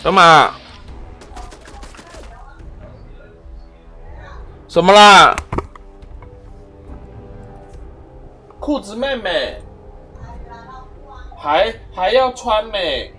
什么？什么啦？裤子妹妹，还要穿没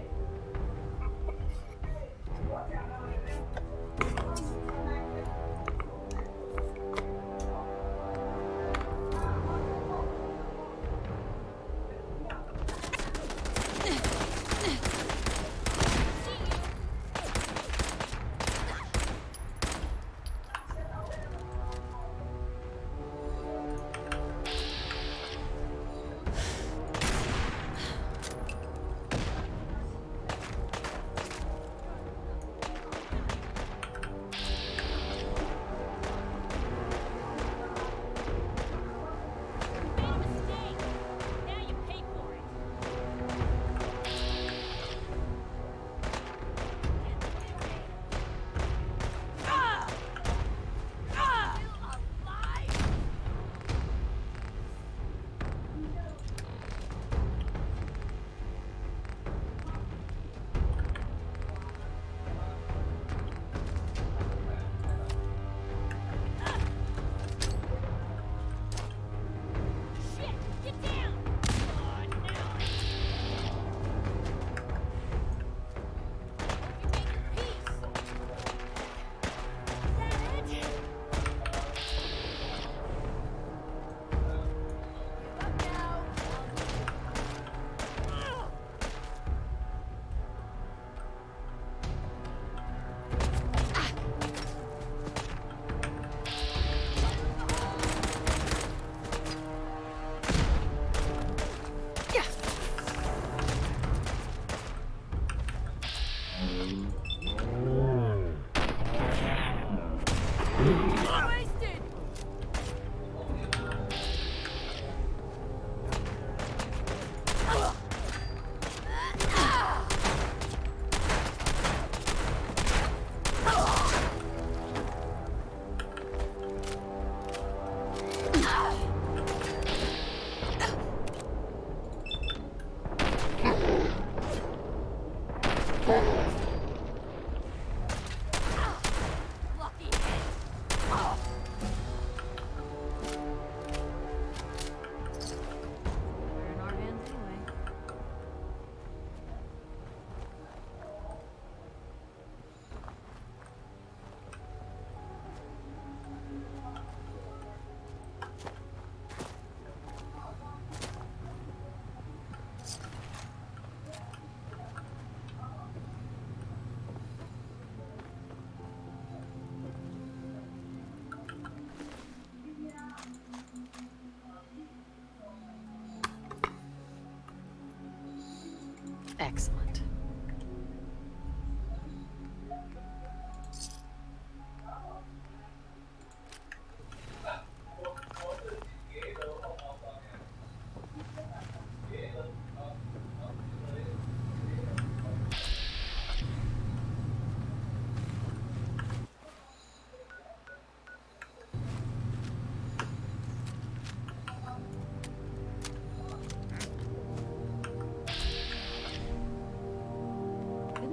？Excellent.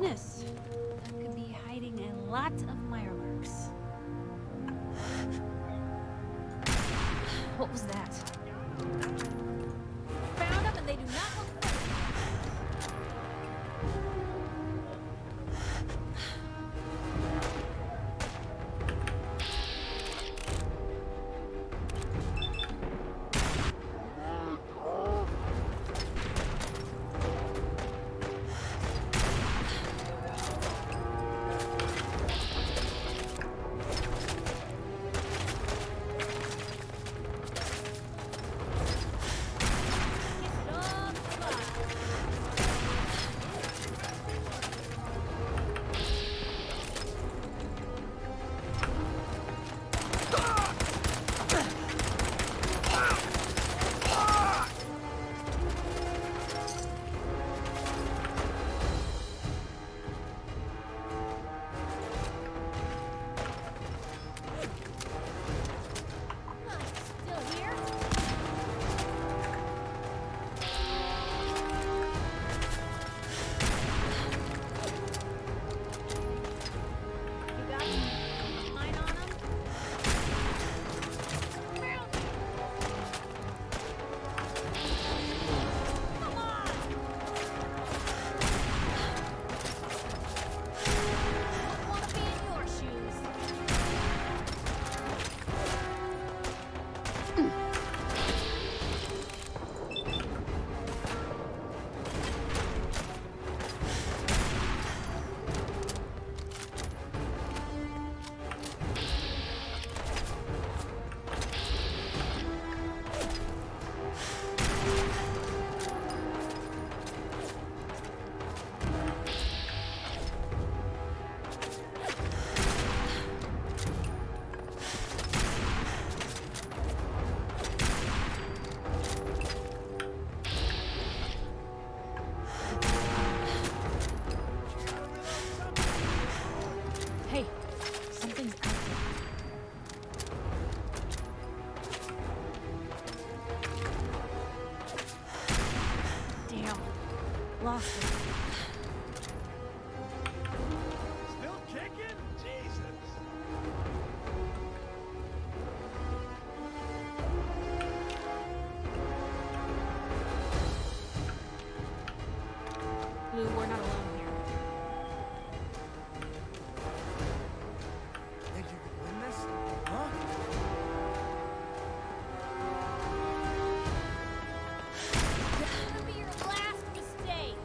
Goodness, that could be hiding a lot of fireworks. What was that? Found them and they do not look friendly. Lost it. Still kicking? Jesus! Blue, we're not alone here. Think you can win this? Huh? This will be your last mistake.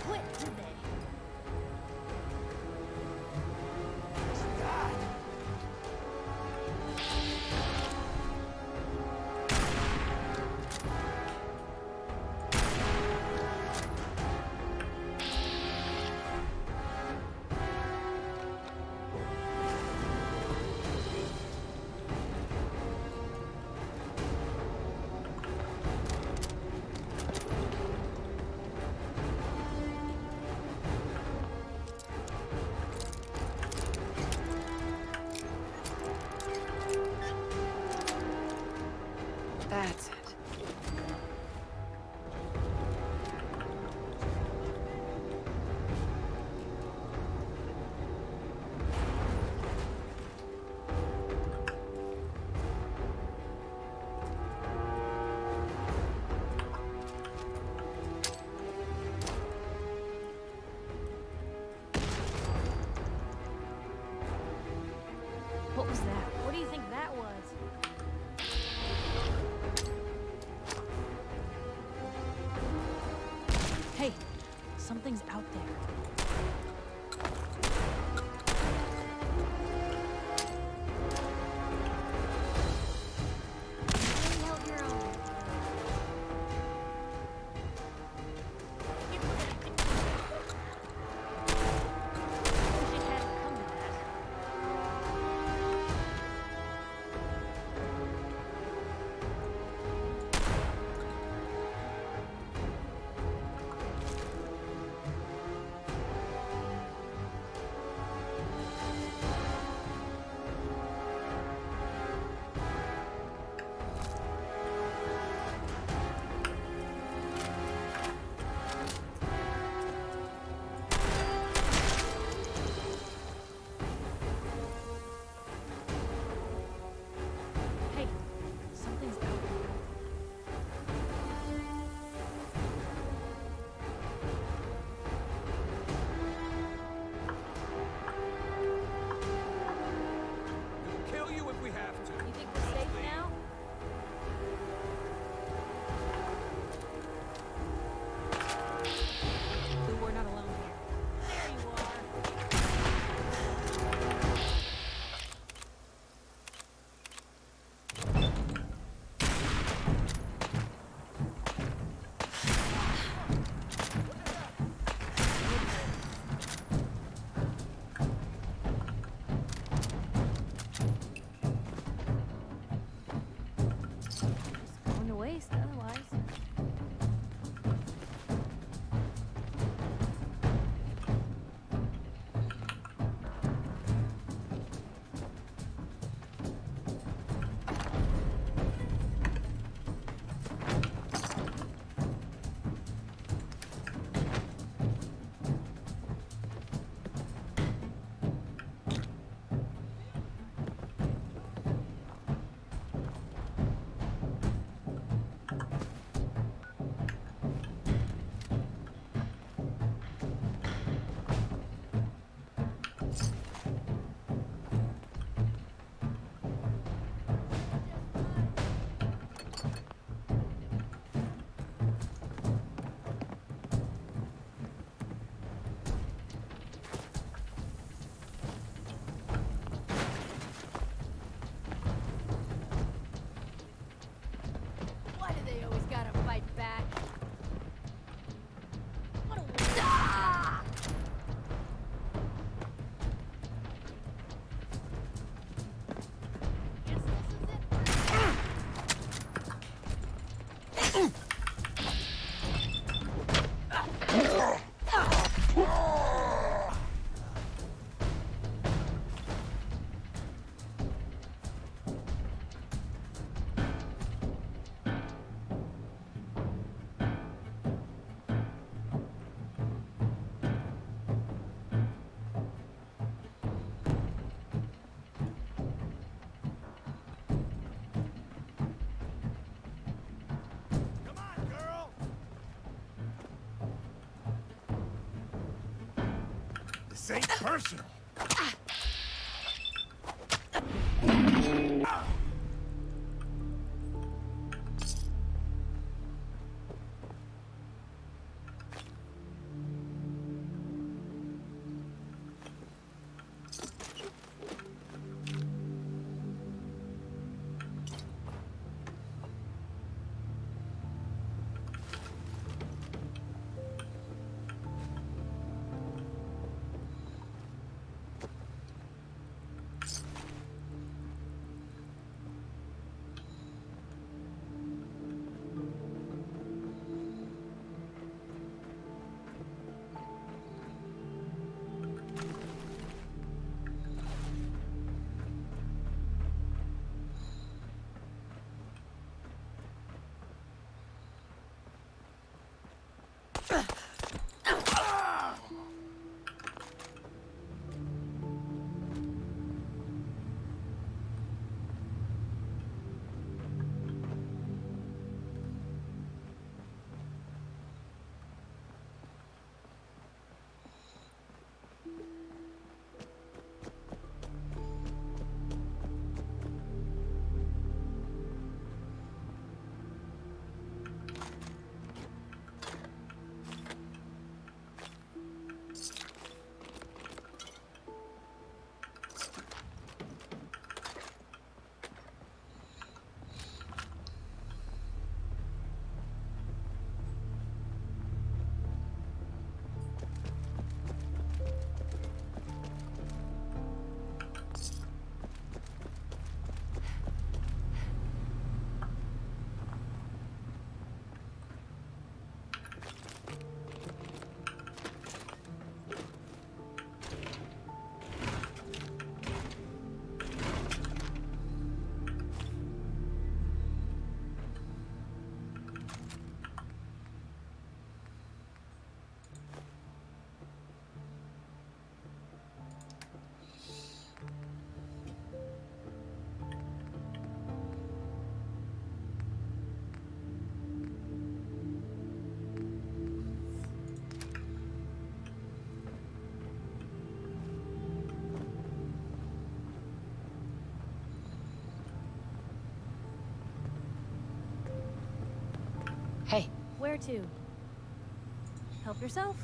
Quit today. God! That's it. What was that? What do you think that was? Hey, something's out there. Really held your own. Wish it hadn't come to that. Hey, something's out there. We'll kill you if we have to. You think we're safe now? Blue, we're not alone here. There you are. Just going to waste otherwise. Why do they always gotta fight back? What a ah! Guess this is it. This ain't personal. Hey, Where to? Help yourself?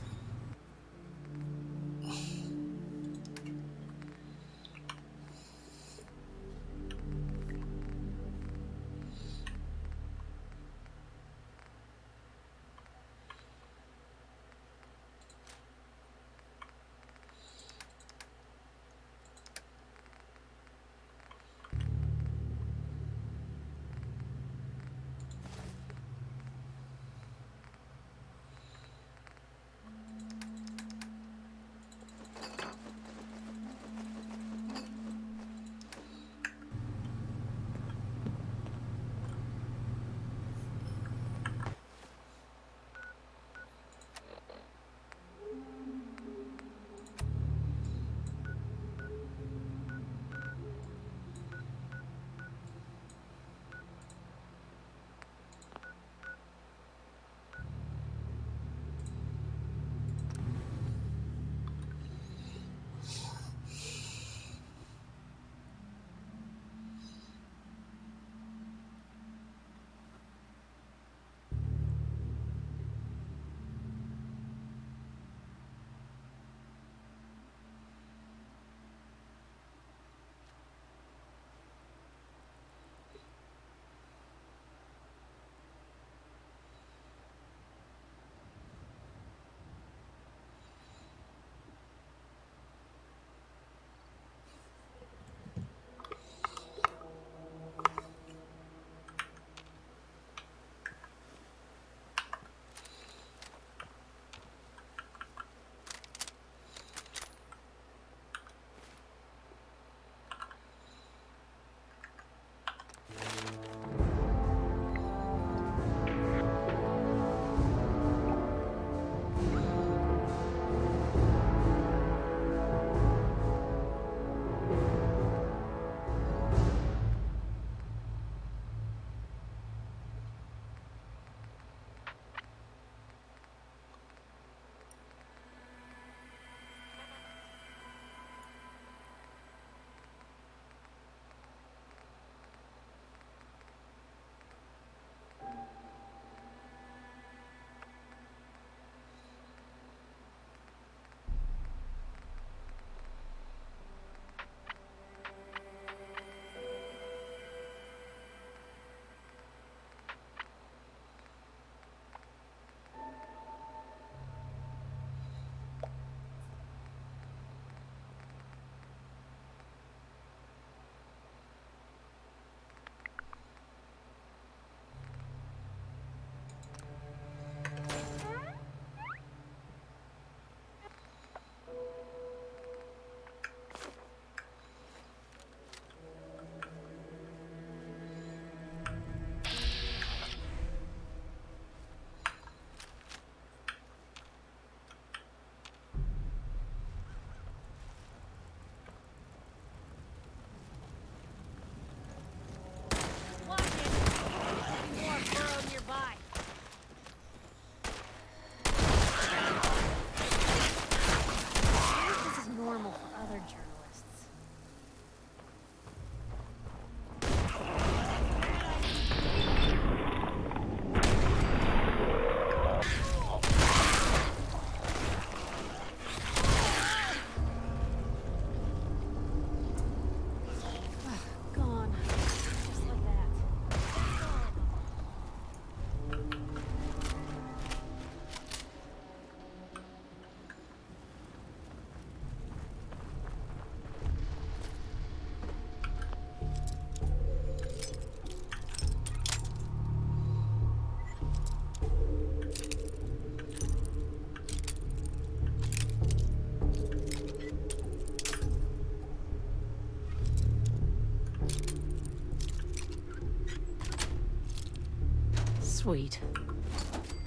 Sweet.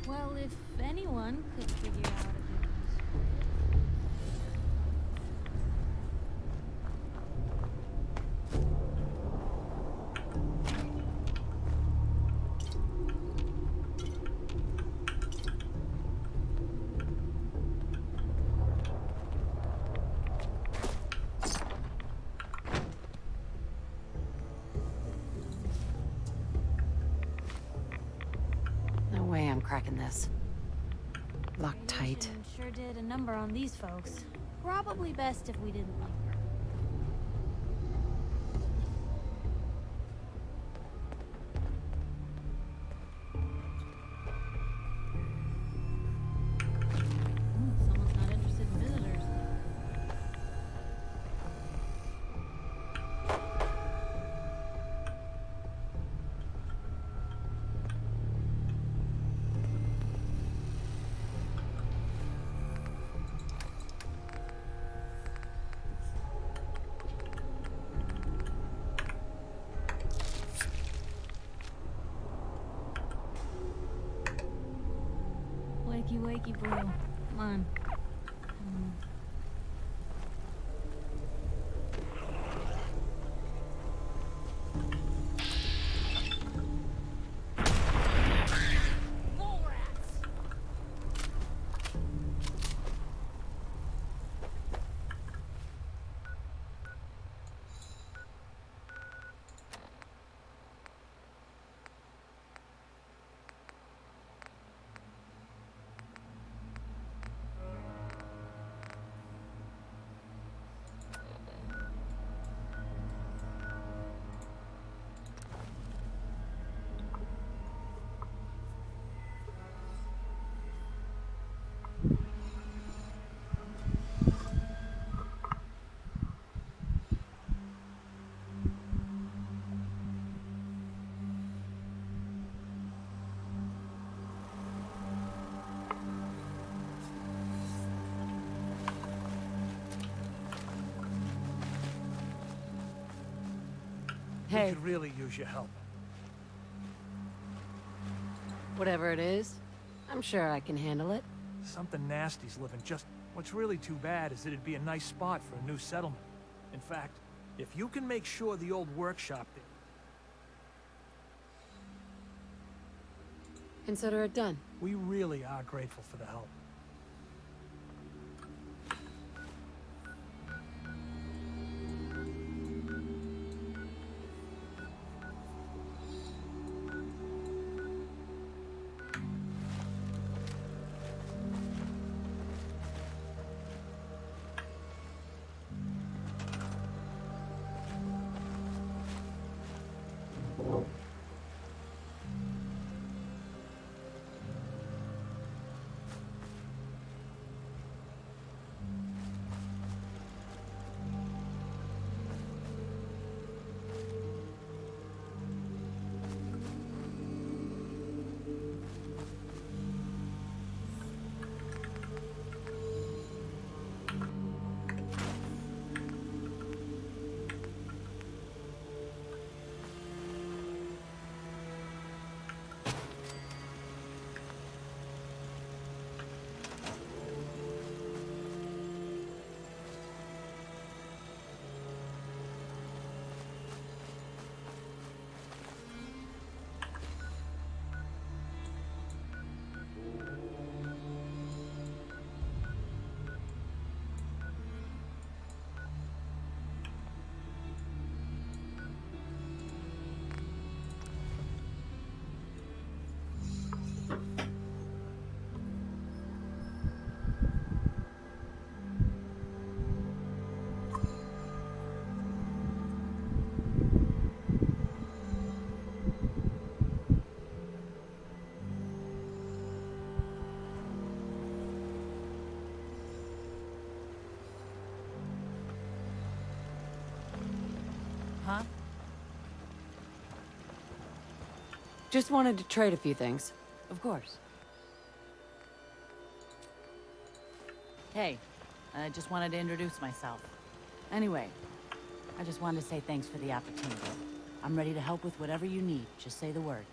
Well, if anyone could figure out a good No way I'm cracking this. Locked tight. mission sure did a number on these folks. Probably best if we didn't linger. Someone's not interested in visitors. Wakey, wakey, bro. Come on. We Hey, could really use your help. whatever it is, I'm sure I can handle it. Something nasty's living just... What's really too bad is that it'd be a nice spot for a new settlement. In fact, if you can make sure the old workshop there... Consider it done. We really are grateful for the help. Huh? Just wanted to trade a few things. Of course. Hey, I just wanted to introduce myself. Anyway, I just wanted to say thanks for the opportunity. I'm ready to help with whatever you need. Just say the word.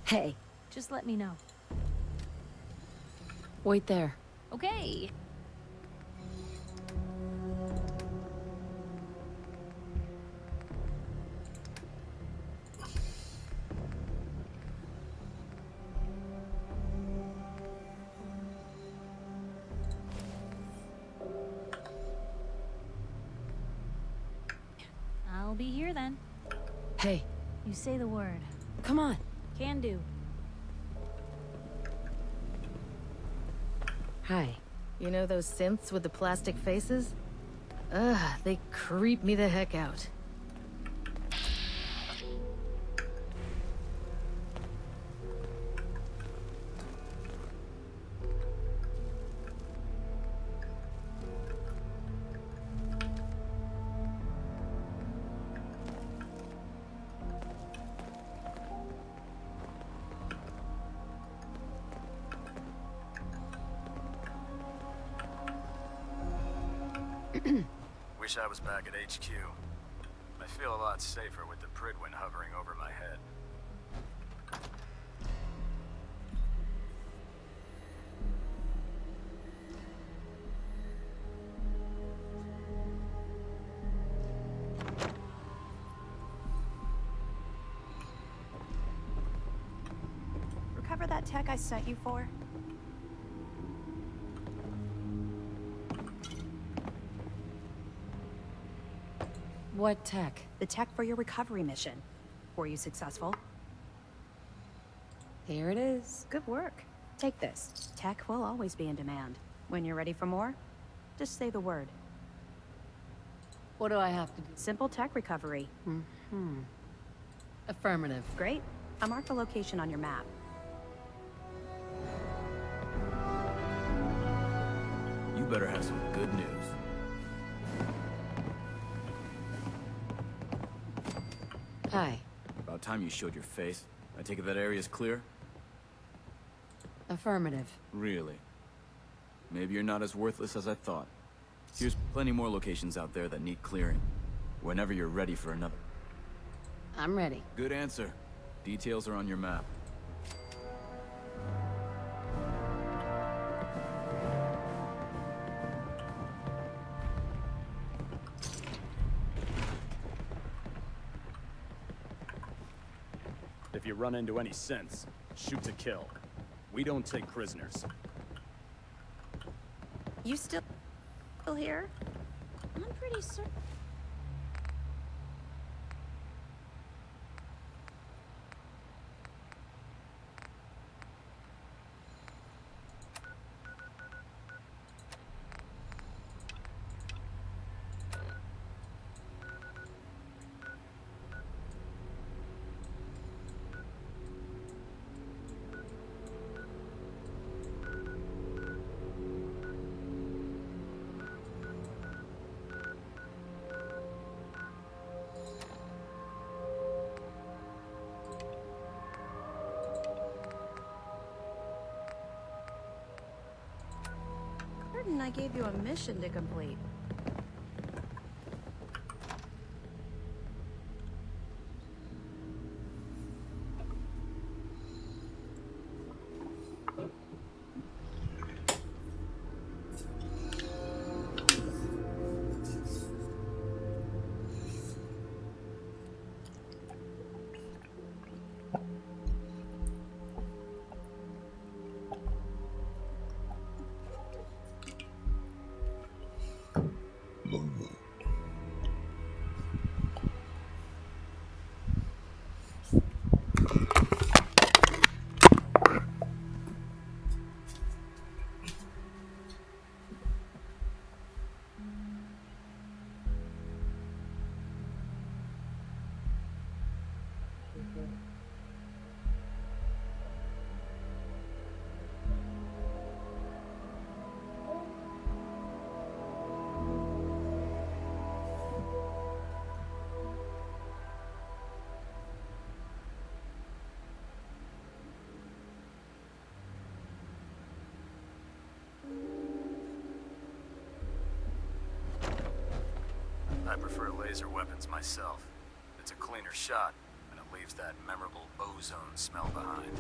Hey, just let me know. Wait there. Okay. I'll be here then. Hey, You say the word. come on. Can do. Hi. You know those synths with the plastic faces? Ugh, they creep me the heck out. Wish I was back at HQ. I feel a lot safer with the Pridwin hovering over my head. Recover that tech I sent you for? What tech? The tech for your recovery mission. Were you successful? Here it is. Good work. Take this. Tech will always be in demand. When you're ready for more, just say the word. What do I have to do? Simple tech recovery. Affirmative. Great. I marked the location on your map. You better have some good news. Hi. About time you showed your face. I take it that area's clear? Affirmative. Really? Maybe you're not as worthless as I thought. Here's plenty more locations out there that need clearing. Whenever you're ready for another. I'm ready. Good answer. Details are on your map. If you run into any synths, shoot to kill. We don't take prisoners. You still here? I'm pretty certain. I gave you a mission to complete. I prefer laser weapons myself. It's a cleaner shot, and it leaves that memorable ozone smell behind.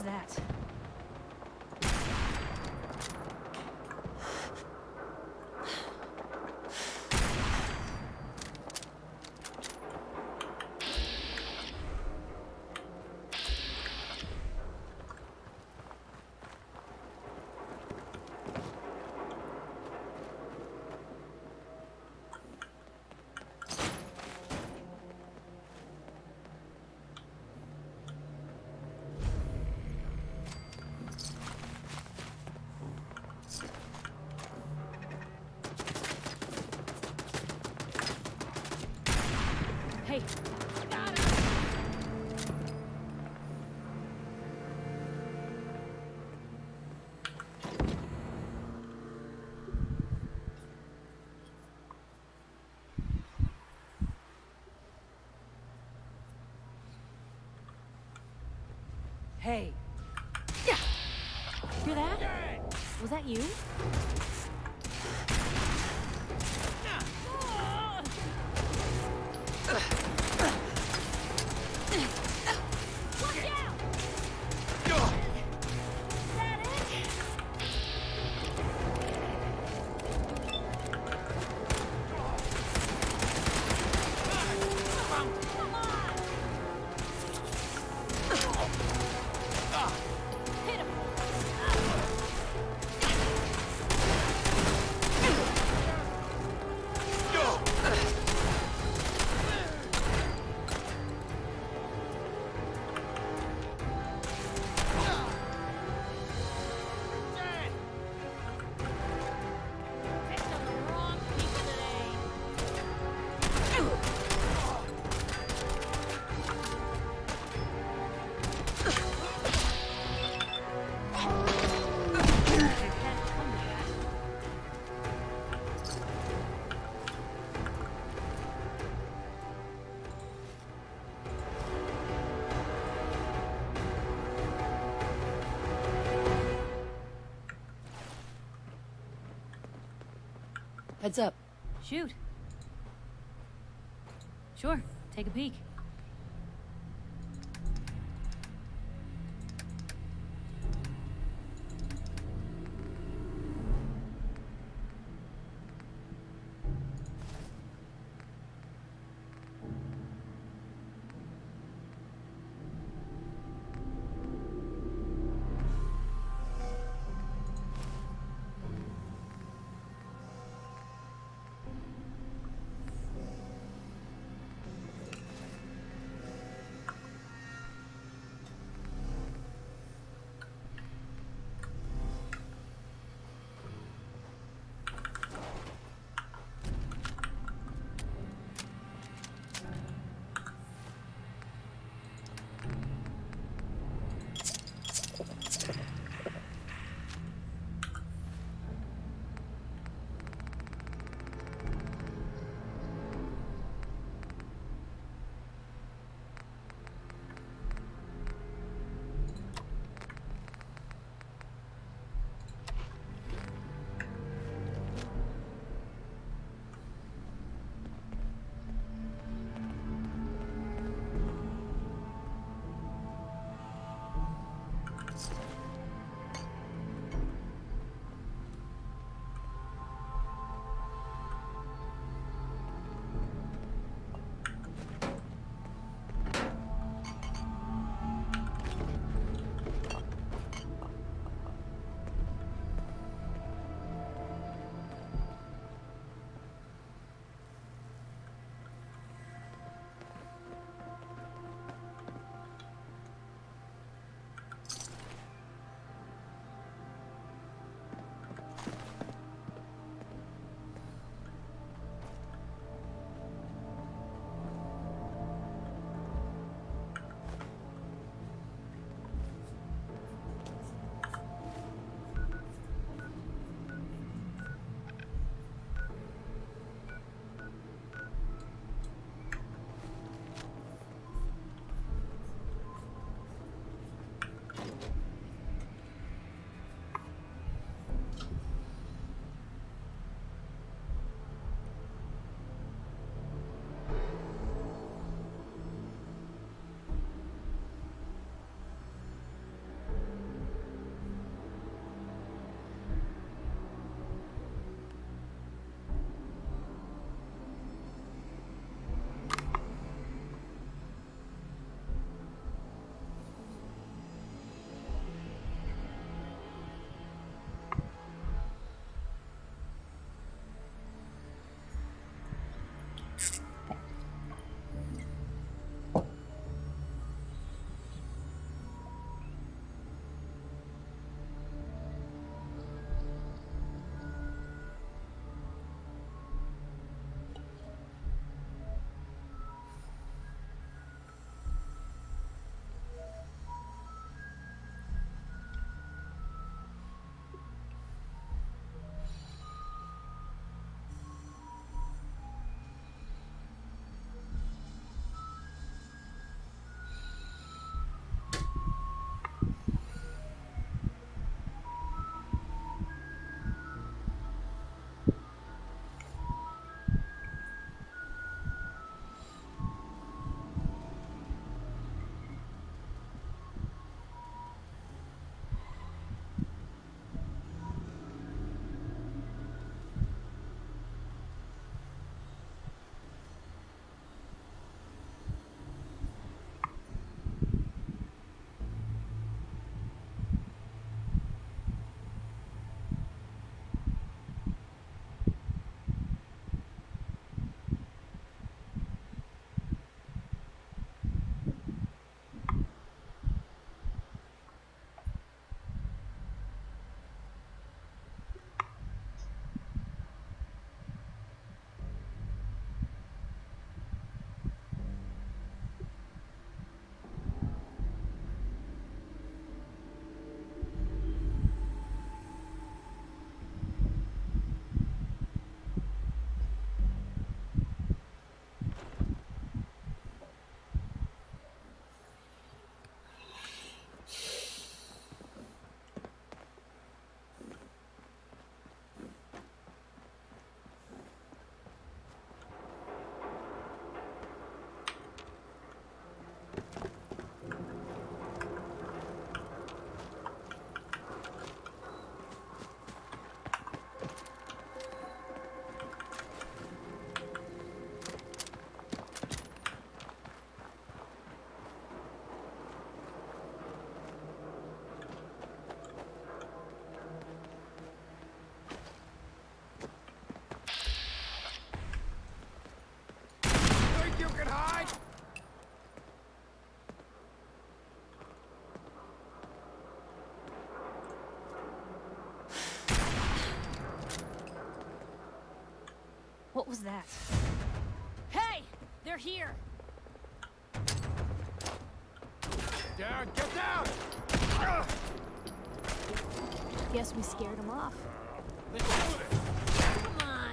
that? Hey, got it. Hey, Hear that? Was that you? Heads up. shoot. Sure, take a peek. They're here. Down, get down! Guess we scared him off. Come on.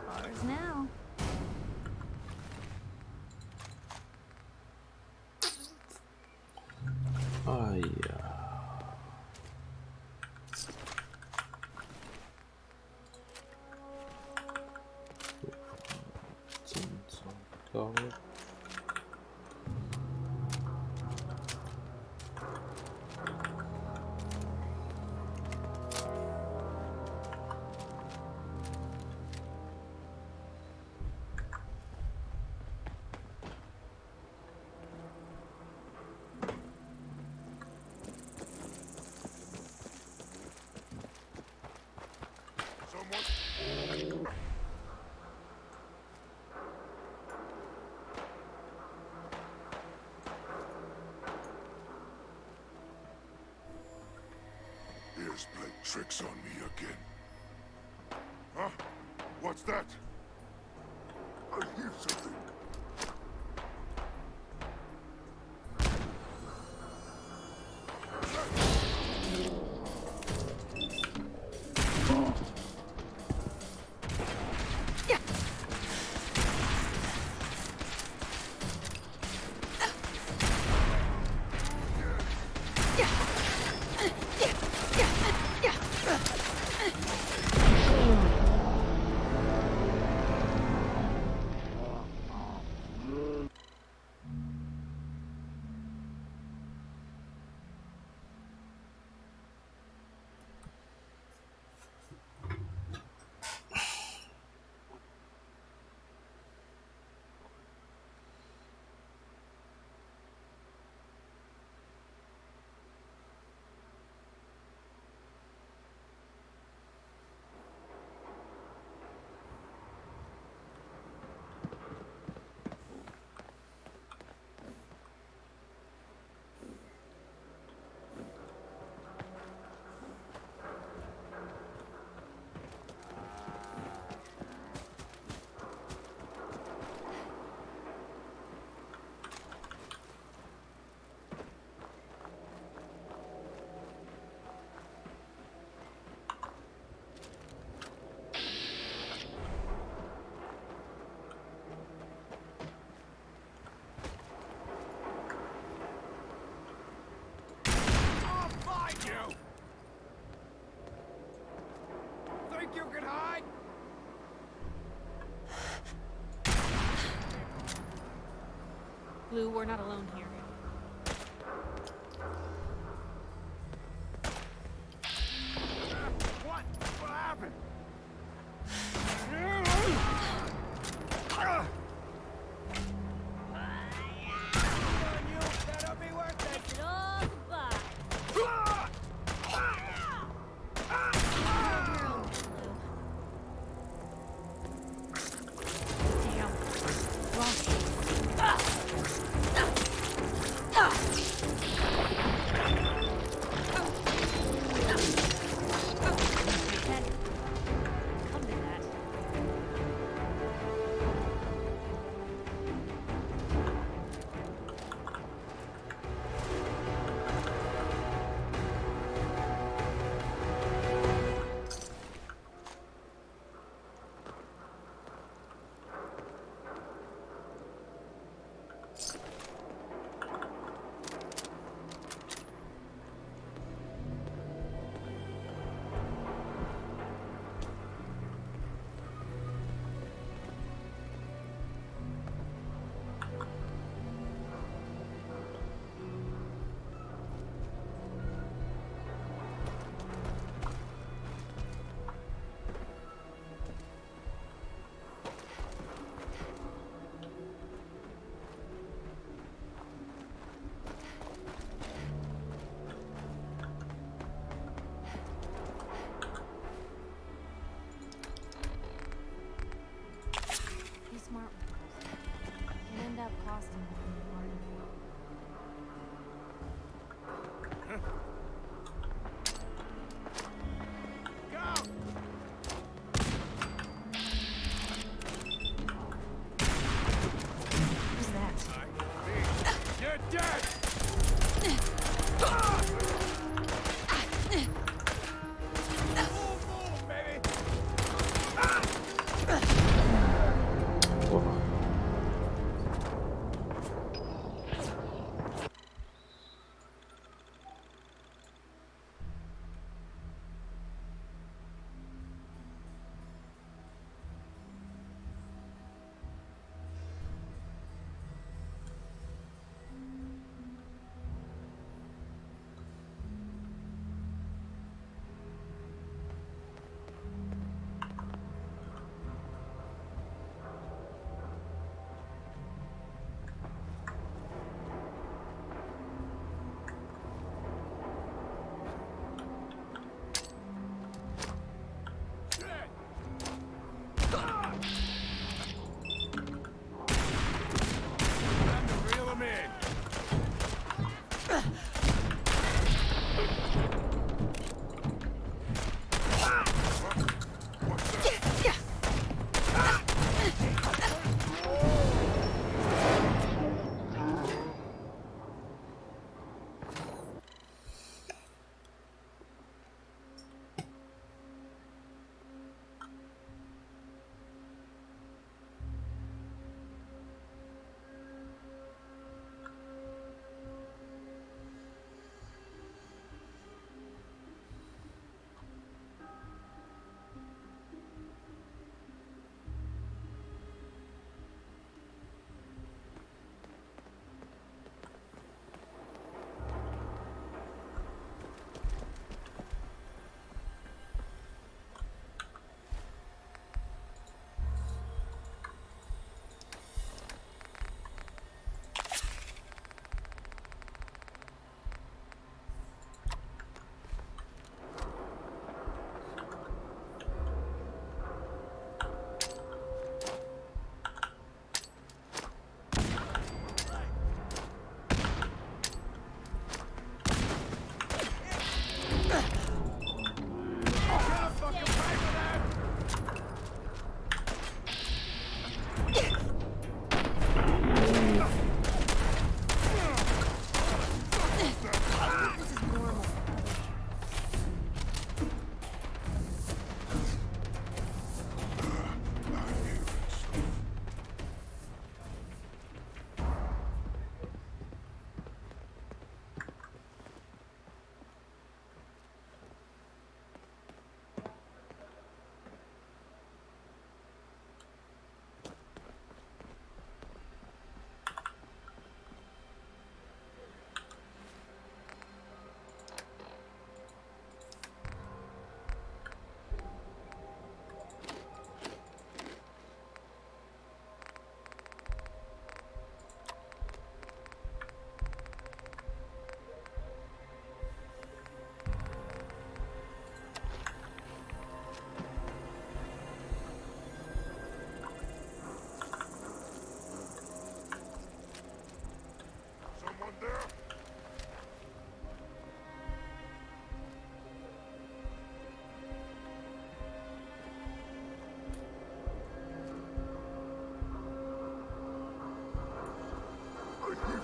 Ours now. 哎呀，真糟糕。Here's playing tricks on me again. Huh? What's that? I hear something. Blue, we're not alone here. What? What happened? That'll be worth it. All goodbye. Come to that. Be smart with those. Can end up costing more than you bargained for. Who's that? You're dead! Move, baby! Wow.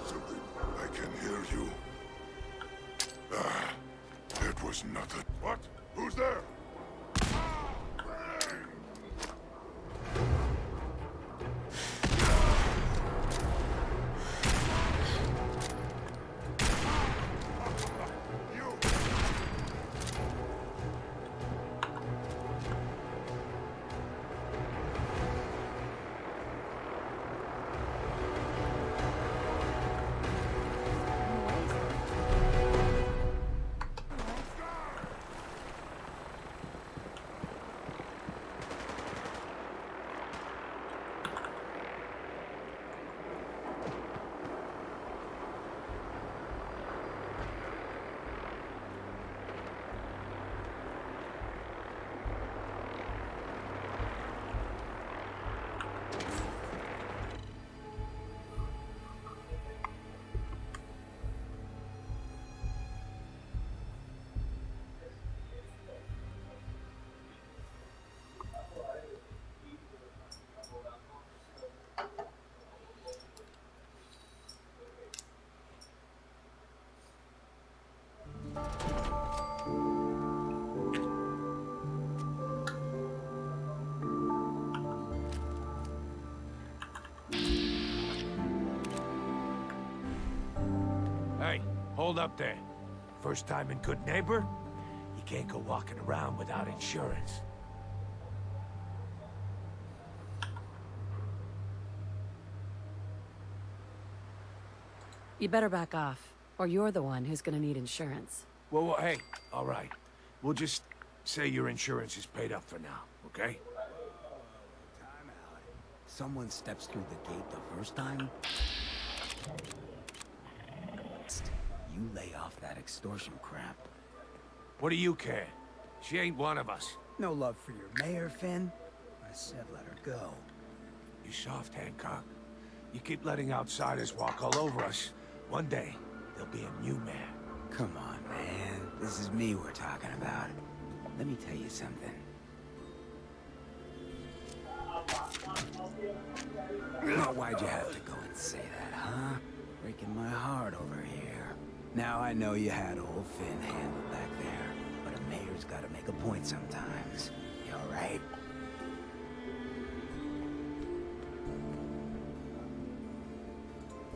something. I can hear you. Ah, it was nothing. What? Who's there? Hey, hold up there. First time in Good Neighbor? You can't go walking around without insurance. You better back off, or you're the one who's gonna need insurance. Well, hey, all right. We'll just say your insurance is paid up for now, okay? Time out. Someone steps through the gate the first time? You lay off that extortion crap. What do you care? She ain't one of us. No love for your mayor, Finn? I said let her go. You soft, Hancock. You keep letting outsiders walk all over us. One day, there'll be a new mayor. Come on, man. This is me we're talking about. Let me tell you something. Now, why'd you have to go and say that, huh? Breaking my heart over here. Now I know you had old Finn handled back there, but a mayor's gotta make a point sometimes. You alright?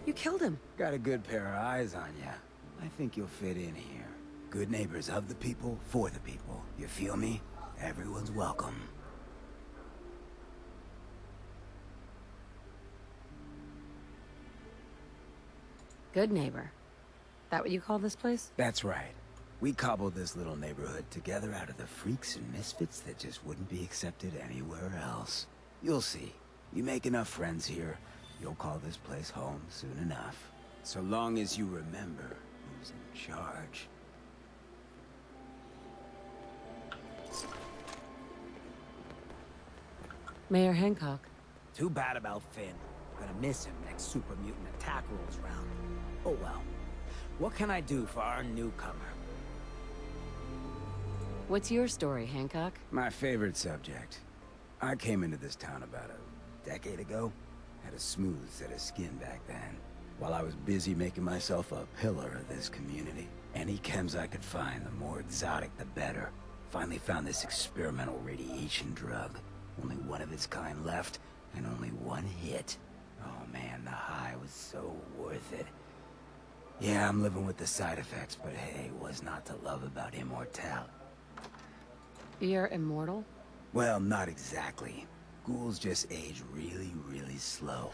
You killed him. Got a good pair of eyes on ya. I think you'll fit in here. Good neighbors of the people, for the people. You feel me? Everyone's welcome. Good neighbor. That what you call this place? That's right. We cobbled this little neighborhood together out of the freaks and misfits that just wouldn't be accepted anywhere else. You'll see. You make enough friends here, you'll call this place home soon enough. So long as you remember who's in charge. Mayor Hancock. Too bad about Finn. Gonna miss him next super mutant attack rolls round. Oh well. What can I do for our newcomer? What's your story, Hancock? My favorite subject. I came into this town about a decade ago. Had a smooth set of skin back then. While I was busy making myself a pillar of this community. Any chems I could find, the more exotic the better. Finally found this experimental radiation drug. Only one of its kind left, and only one hit. Oh man, the high was so worth it. Yeah, I'm living with the side effects, but hey, what's not to love about immortality? You're immortal? Well, not exactly. Ghouls just age really, really slow.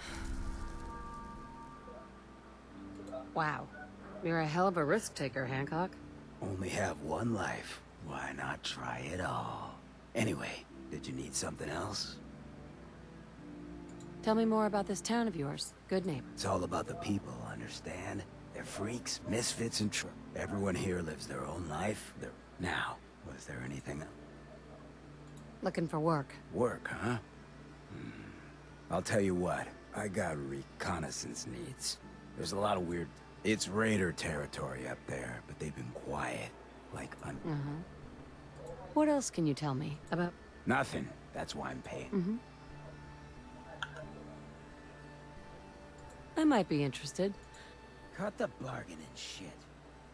Wow. You're a hell of a risk taker, Hancock. Only have one life. Why not try it all? Anyway, did you need something else? Tell me more about this town of yours. Good neighbor. It's all about the people, understand? They're freaks, misfits, and everyone here lives their own life. Now, was there anything else? Looking for work. Work, huh? I'll tell you what. I got reconnaissance needs. There's a lot of weird... It's raider territory up there, but they've been quiet. Like, What else can you tell me about... Nothing. That's why I'm paying. I might be interested. Cut the bargaining shit.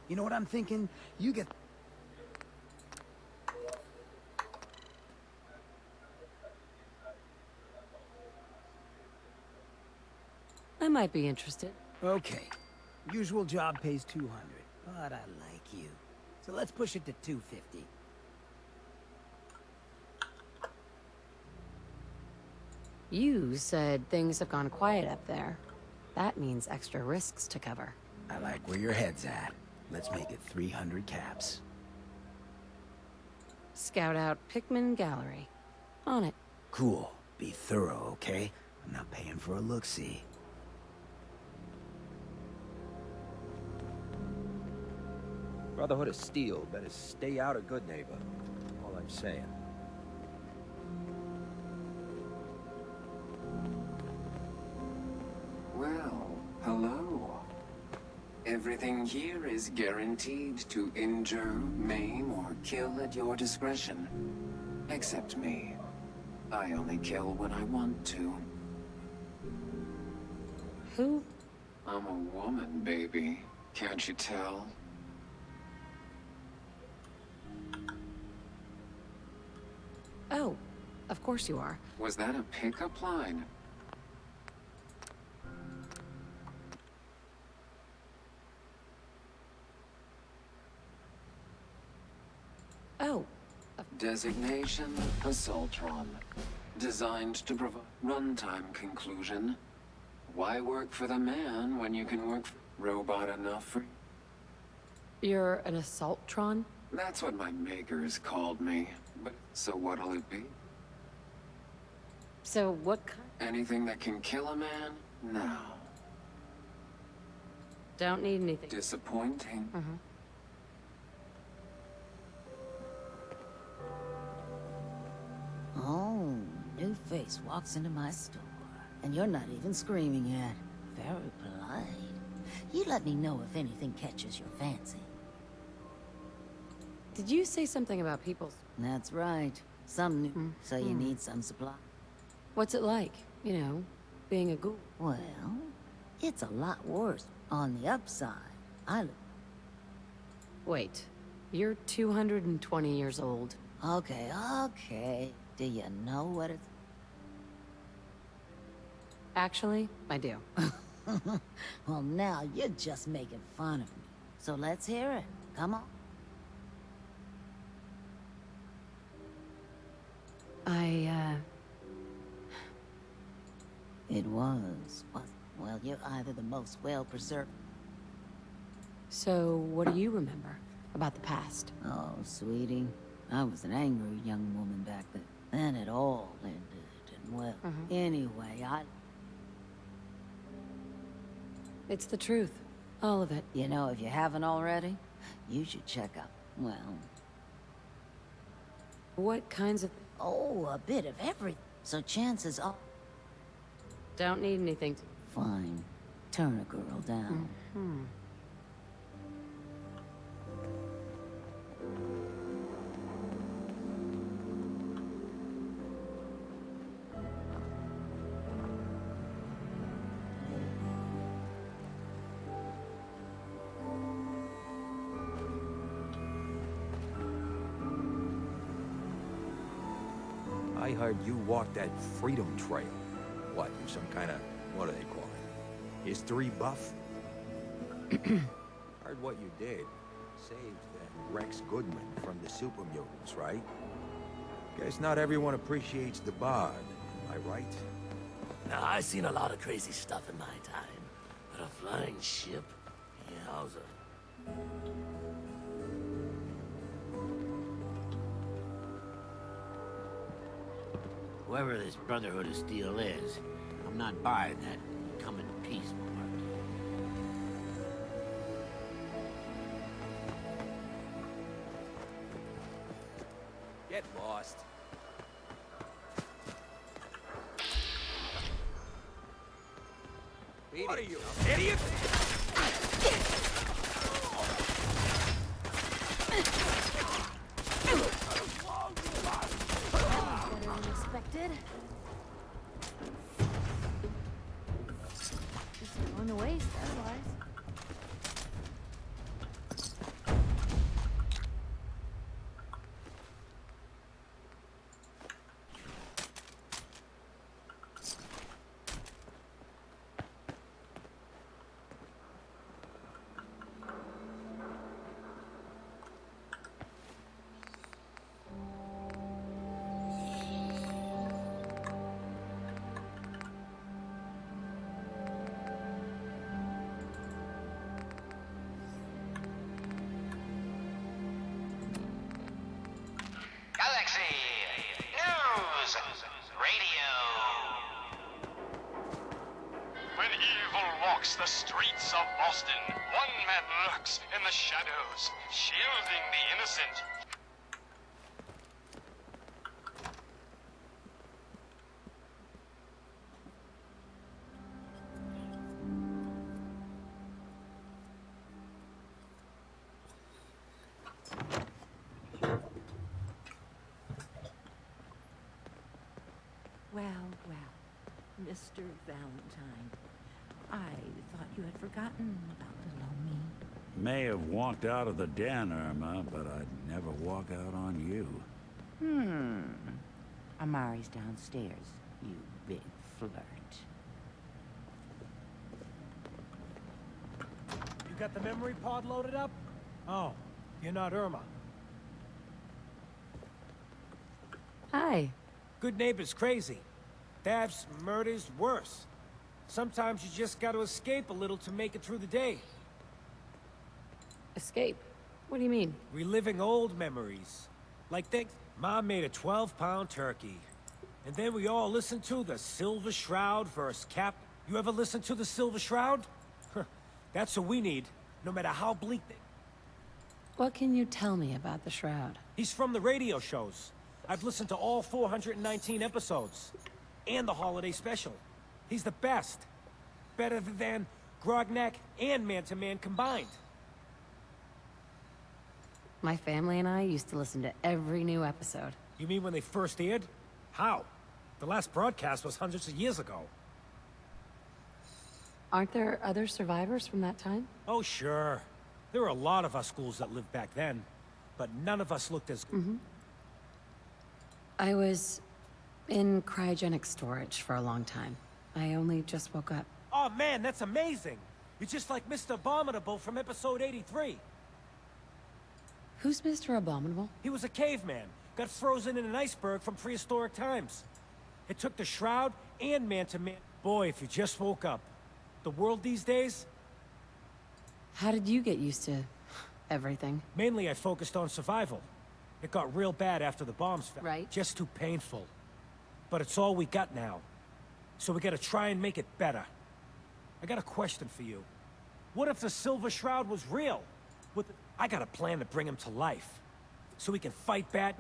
You know what I'm thinking? You get... I might be interested. Okay. Usual job pays 200, but I like you. So let's push it to 250. You said things have gone quiet up there. That means extra risks to cover. I like where your head's at. Let's make it 300 caps. Scout out Pickman Gallery. On it. Cool. Be thorough, okay? I'm not paying for a look-see. Brotherhood of Steel better stay out of Good Neighbor. All I'm saying. Well, hello. Everything here is guaranteed to injure, maim, or kill at your discretion. Except me. I only kill when I want to. Who? I'm a woman, baby. Can't you tell? Oh, of course you are. Was that a pickup line? Oh. Designation, Assaultron. Designed to provide runtime conclusion. Why work for the man when you can work for robot enough for... You're an Assaultron? That's what my makers called me. But so what'll it be? So what kind? Anything that can kill a man? No. Don't need anything. Disappointing. Oh, new face walks into my store. And you're not even screaming yet. Very polite. You let me know if anything catches your fancy. Did you say something about people's... That's right. Some new, so you need some supply. What's it like, you know, being a ghoul? Well, it's a lot worse. On the upside, Wait, you're 220 years old. Okay, okay. Do you know what it's... Actually, I do. Well, now you're just making fun of me. So let's hear it. Come on. It was. Well, you're either the most well-preserved... So, what do you remember about the past? Oh, sweetie. I was an angry young woman back then. Then it all ended, and well, anyway, It's the truth. All of it. You know, if you haven't already, you should check out, well... What kinds of... Oh, a bit of everything. So chances are... Don't need anything to... Fine. Turn a girl down. I heard you walked that Freedom Trail. What, you some kind of, what do they call it? History buff? Heard what you did. Saved that Rex Goodman from the super mutants, right? Guess not everyone appreciates the Bard, am I right? Now, I've seen a lot of crazy stuff in my time. But a flying ship? Yowza. Whoever this Brotherhood of Steel is, I'm not buying that come in peace part. Get lost. What are you, idiot? Better than expected. Just going to waste otherwise. the streets of Boston, one man lurks in the shadows, shielding the innocent. Well, Mr. Valentine, I thought you had forgotten about little old me. May have walked out of the den, Irma, but I'd never walk out on you. Amari's downstairs, you big flirt. You got the memory pod loaded up? Oh, you're not Irma. Hi. Good neighbor's crazy. Thefts, murders, worse. Sometimes you just gotta escape a little to make it through the day. Escape? What do you mean? Reliving old memories. Like things. Mom made a 12-pound turkey. And then we all listened to the Silver Shroud versus Cap. You ever listen to the Silver Shroud? That's what we need, no matter how bleak they... What can you tell me about the Shroud? He's from the radio shows. I've listened to all 419 episodes. And the holiday special. He's the best. Better than Grognak and Man-to-Man combined. My family and I used to listen to every new episode. You mean when they first aired? How? The last broadcast was hundreds of years ago. Aren't there other survivors from that time? Oh, sure. There were a lot of us schools that lived back then. But none of us looked as... I was in cryogenic storage for a long time. I only just woke up. Oh man, that's amazing! You're just like Mr. Abominable from episode 83. Who's Mr. Abominable? He was a caveman. Got frozen in an iceberg from prehistoric times. It took the Shroud and Man-to-Man. Boy, if you just woke up. The world these days? How did you get used to everything? Mainly I focused on survival. It got real bad after the bombs fell. Right. Just too painful. But it's all we got now. So we gotta try and make it better. I got a question for you. What if the Silver Shroud was real? I got a plan to bring him to life. So we can fight back.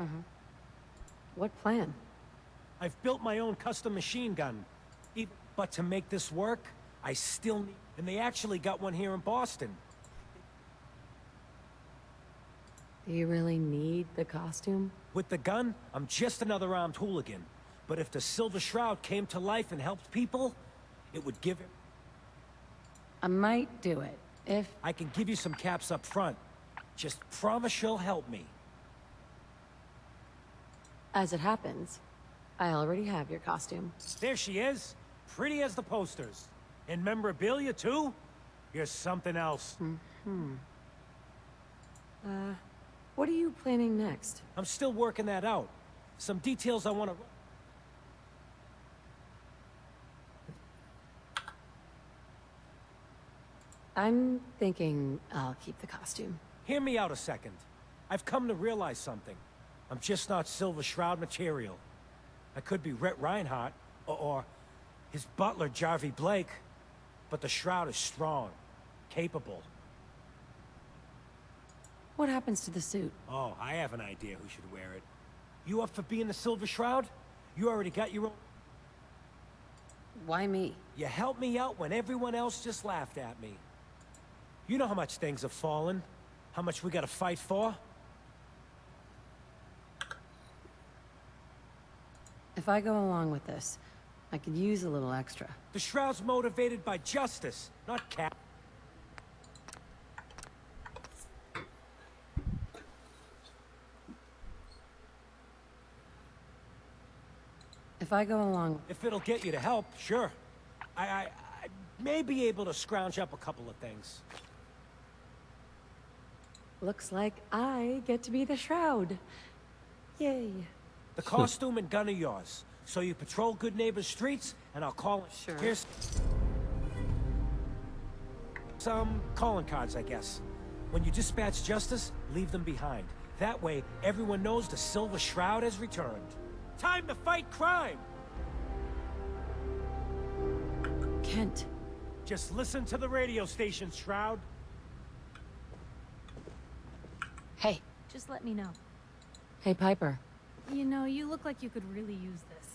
What plan? I've built my own custom machine gun. But to make this work, I still need... And they actually got one here in Boston. Do you really need the costume? With the gun, I'm just another armed hooligan. But if the Silver Shroud came to life and helped people, it would give him... I might do it, if... I can give you some caps up front. Just promise you'll help me. As it happens, I already have your costume. There she is. Pretty as the posters. And memorabilia, too? You're something else. What are you planning next? I'm still working that out. Some details I want to... I'm thinking I'll keep the costume. Hear me out a second. I've come to realize something. I'm just not Silver Shroud material. I could be Rhett Reinhardt, or his butler, Jarvie Blake. But the Shroud is strong, capable. What happens to the suit? Oh, I have an idea who should wear it. You up for being the Silver Shroud? You already got your own... Why me? You helped me out when everyone else just laughed at me. You know how much things have fallen? How much we gotta fight for? If I go along with this, I could use a little extra. The Shroud's motivated by justice, not cap. If I go along... If it'll get you to help, sure. I may be able to scrounge up a couple of things. Looks like I get to be the Shroud. Yay. The costume and gun are yours. So you patrol Good Neighbor's streets, and I'll call it. Sure. Here's some calling cards, I guess. When you dispatch justice, leave them behind. That way, everyone knows the Silver Shroud has returned. Time to fight crime! Kent, Just listen to the radio station, Shroud. Hey. Just let me know. Hey, Piper. You know, you look like you could really use this.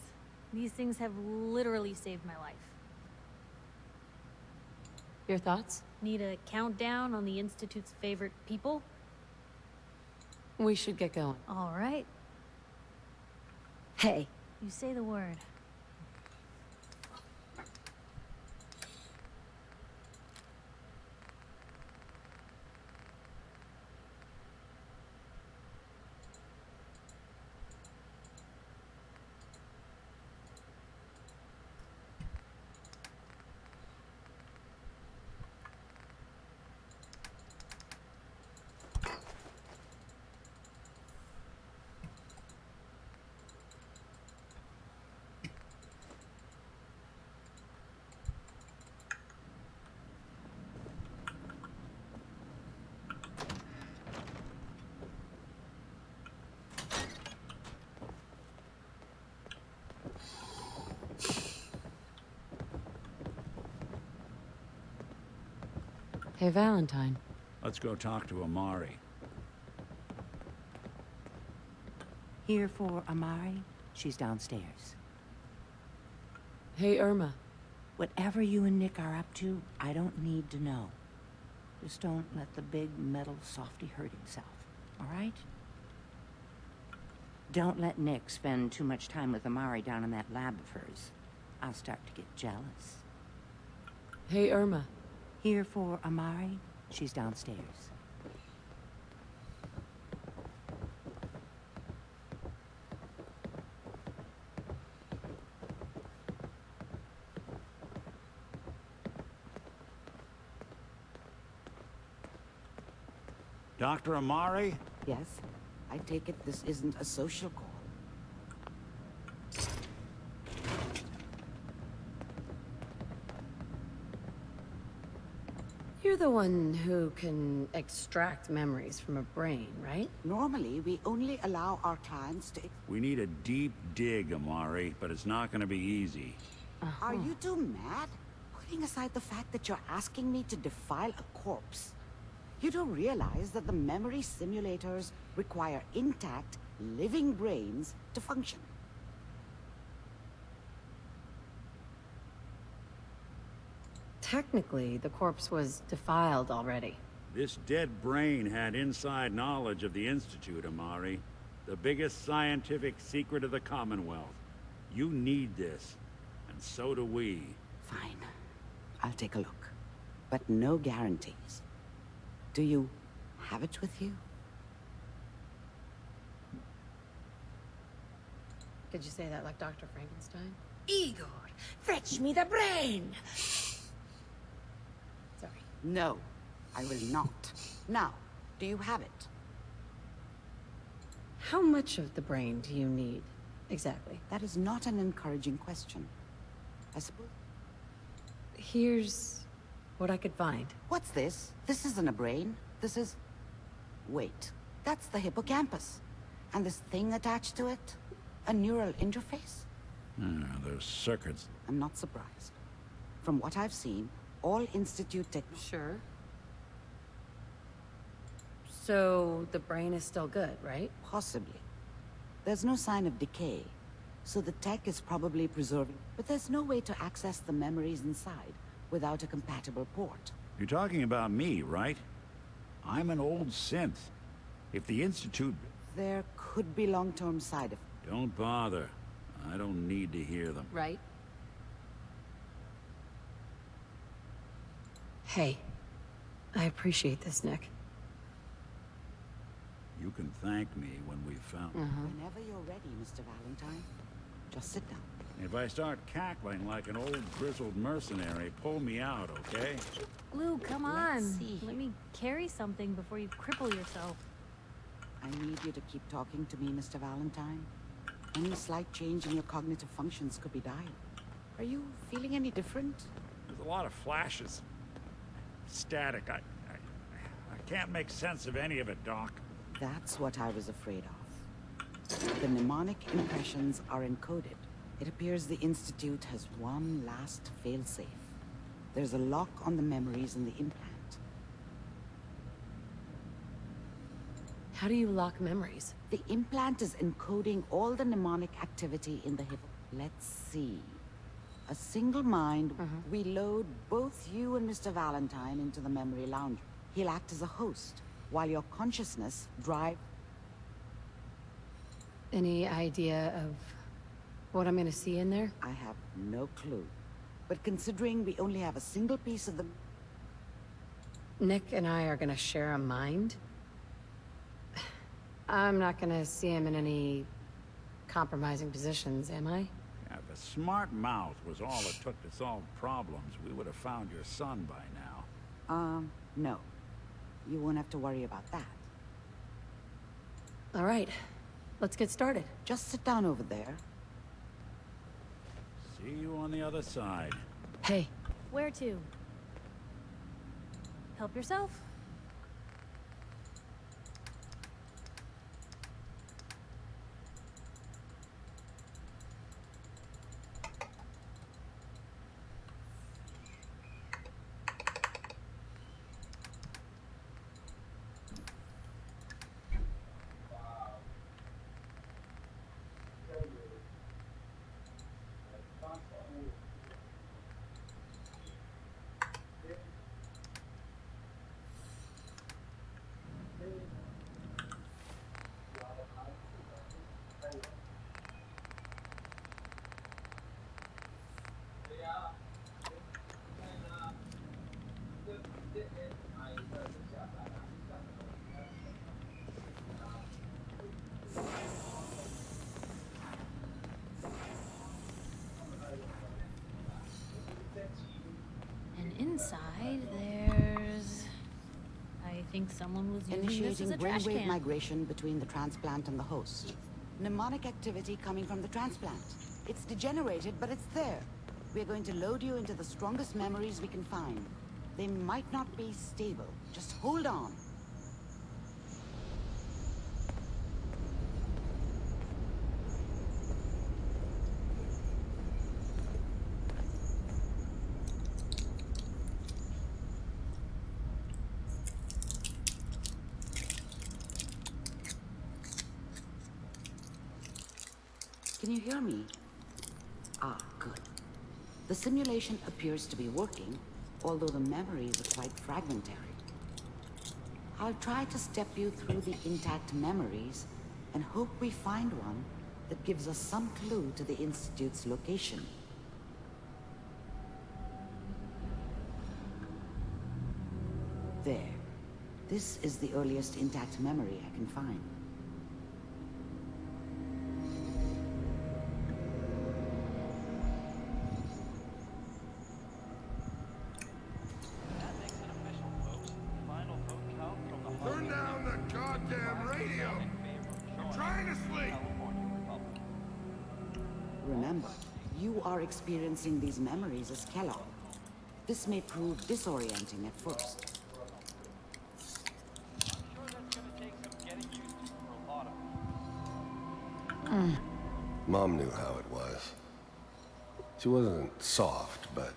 These things have literally saved my life. Your thoughts? Need a countdown on the Institute's favorite people? We should get going. All right. Hey. You say the word. Hey, Valentine. Let's go talk to Amari. Here for Amari? She's downstairs. Hey, Irma. Whatever you and Nick are up to, I don't need to know. Just don't let the big metal softy hurt himself, all right? Don't let Nick spend too much time with Amari down in that lab of hers. I'll start to get jealous. Hey, Irma. Here for Amari? She's downstairs. Dr. Amari? Yes? I take it this isn't a social call. You're the one who can extract memories from a brain, right? Normally, we only allow our clients to... We need a deep dig, Amari, but it's not gonna be easy. Are you two mad? Putting aside the fact that you're asking me to defile a corpse, you don't realize that the memory simulators require intact, living brains to function. Technically, the corpse was defiled already. This dead brain had inside knowledge of the Institute, Amari. The biggest scientific secret of the Commonwealth. You need this, and so do we. Fine. I'll take a look. But no guarantees. Do you have it with you? Could you say that like Dr. Frankenstein? Igor, fetch me the brain! Sorry. No, I will not. Now, do you have it? How much of the brain do you need, exactly? That is not an encouraging question. I suppose... Here's what I could find. What's this? This isn't a brain. This is... Wait, that's the hippocampus. And this thing attached to it? A neural interface? Those circuits. I'm not surprised. From what I've seen, all Institute tech... Sure. So, the brain is still good, right? Possibly. There's no sign of decay, so the tech is probably preserving... But there's no way to access the memories inside without a compatible port. You're talking about me, right? I'm an old synth. If the Institute... There could be long-term side effects. Don't bother. I don't need to hear them. Right. Hey, I appreciate this, Nick. You can thank me when we've found... Whenever you're ready, Mr. Valentine. Just sit down. If I start cackling like an old grizzled mercenary, pull me out, okay? Lou, come on. Let's see. Let me carry something before you cripple yourself. I need you to keep talking to me, Mr. Valentine. Any slight change in your cognitive functions could be dire. Are you feeling any different? There's a lot of flashes. Static. I can't make sense of any of it, Doc. That's what I was afraid of. The mnemonic impressions are encoded. It appears the Institute has one last failsafe. There's a lock on the memories in the implant. How do you lock memories? The implant is encoding all the mnemonic activity in the hip. Let's see. A single mind. We load both you and Mr. Valentine into the memory lounge. He'll act as a host, while your consciousness drive. Any idea of what I'm gonna see in there? I have no clue. But considering we only have a single piece of the... Nick and I are gonna share a mind? I'm not gonna see him in any compromising positions, am I? Yeah, if a smart mouth was all it took to solve problems, we would have found your son by now. No. You won't have to worry about that. All right. Let's get started. Just sit down over there. See you on the other side. Hey. Where to? Help yourself? And inside, there's... I think someone was using this as a trash brainwave can. migration between the transplant and the host. Mnemonic activity coming from the transplant. It's degenerated, but it's there. We're going to load you into the strongest memories we can find. They might not be stable. Just hold on. Can you hear me? Ah, good. The simulation appears to be working, although the memories are quite fragmentary. I'll try to step you through the intact memories and hope we find one that gives us some clue to the Institute's location. There. This is the earliest intact memory I can find. Turn down the goddamn radio! I'm trying to sleep! Remember, you are experiencing these memories as Kellogg. This may prove disorienting at first. Mom knew how it was. She wasn't soft, but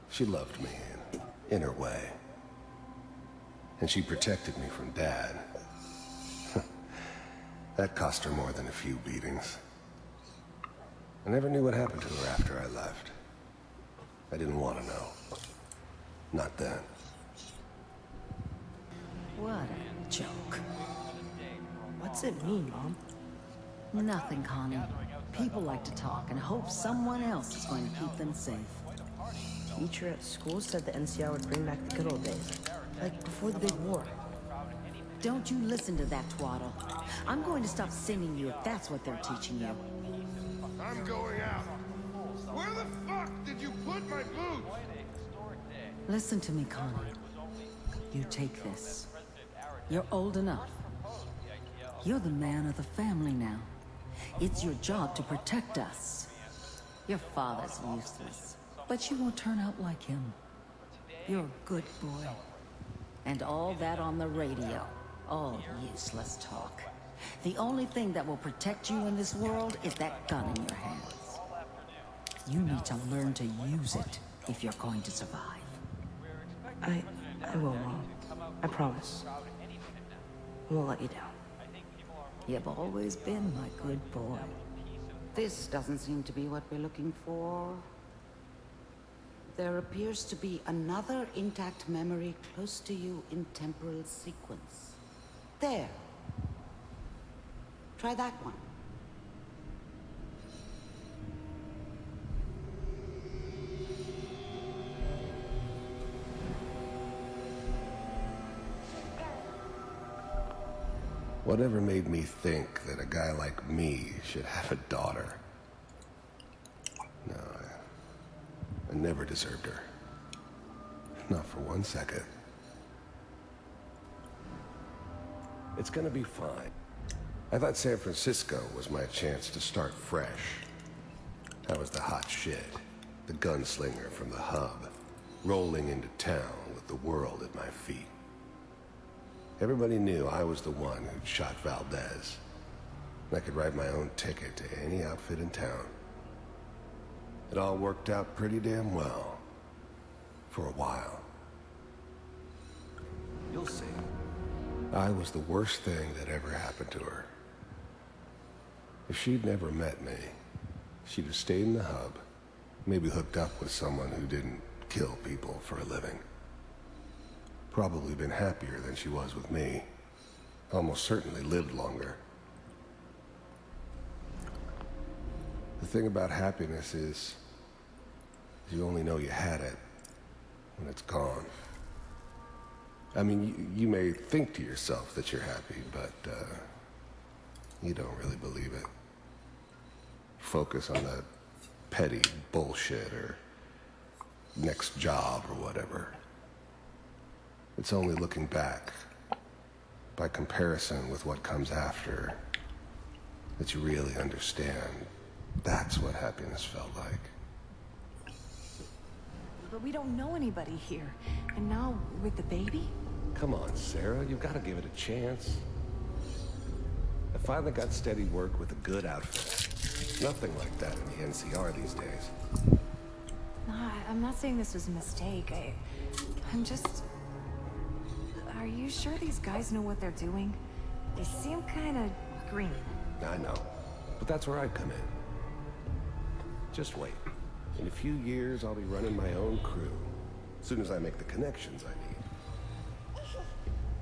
she loved me in her way. And she protected me from Dad. That cost her more than a few beatings. I never knew what happened to her after I left. I didn't want to know. Not then. What a joke. What's it mean, Mom? Nothing, Connie. People like to talk and hope someone else is going to keep them safe. Teacher at school said the NCR would bring back the good old days. Like before the big war. Don't you listen to that twaddle. I'm going to stop singing you if that's what they're teaching you. I'm going out. Where the fuck did you put my boots? Listen to me, Connie. You take this. You're old enough. You're the man of the family now. It's your job to protect us. Your father's useless, but you won't turn out like him. You're a good boy. And all that on the radio. All useless talk. The only thing that will protect you in this world is that gun in your hands. You need to learn to use it. if you're going to survive. I will, Mom. I promise. I won't let you down. You've always been my good boy. This doesn't seem to be what we're looking for. There appears to be another intact memory close to you in temporal sequence. There. Try that one. Whatever made me think that a guy like me should have a daughter? No, I never deserved her. Not for 1 second. It's gonna be fine. I thought San Francisco was my chance to start fresh. I was the hot shit, the gunslinger from the hub, rolling into town with the world at my feet. Everybody knew I was the one who'd shot Valdez. I could write my own ticket to any outfit in town. It all worked out pretty damn well. For a while. You'll see. I was the worst thing that ever happened to her. If she'd never met me, she'd have stayed in the hub, maybe hooked up with someone who didn't kill people for a living. Probably been happier than she was with me. Almost certainly lived longer. The thing about happiness is you only know you had it when it's gone. I mean, you may think to yourself that you're happy, but you don't really believe it. Focus on that petty bullshit or next job or whatever. It's only looking back, by comparison with what comes after, that you really understand. That's what happiness felt like. But we don't know anybody here. And now, with the baby? Come on, Sarah, you've got to give it a chance. I finally got steady work with a good outfit. Nothing like that in the NCR these days. No, I'm not saying this was a mistake. I'm just... Are you sure these guys know what they're doing? They seem kind of green. I know, but that's where I come in. Just wait. In a few years, I'll be running my own crew. As soon as I make the connections I need.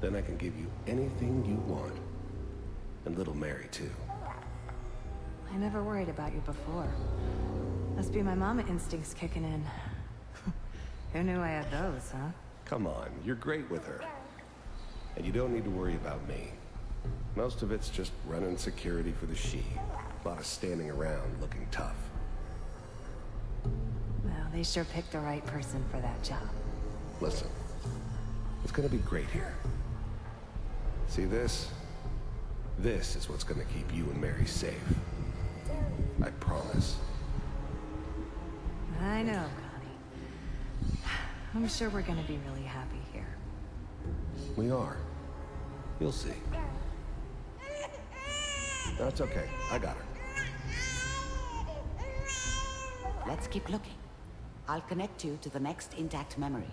Then I can give you anything you want. And little Mary, too. I never worried about you before. Must be my mama instincts kicking in. Who knew I had those, huh? Come on, you're great with her. And you don't need to worry about me. Most of it's just running security for the she. A lot of standing around looking tough. Well, they sure picked the right person for that job. Listen, it's gonna be great here. See this? This is what's gonna keep you and Mary safe. I promise. I know, Connie. I'm sure we're gonna be really happy here. We are. You'll see. That's okay. I got her. Let's keep looking. I'll connect you to the next intact memory.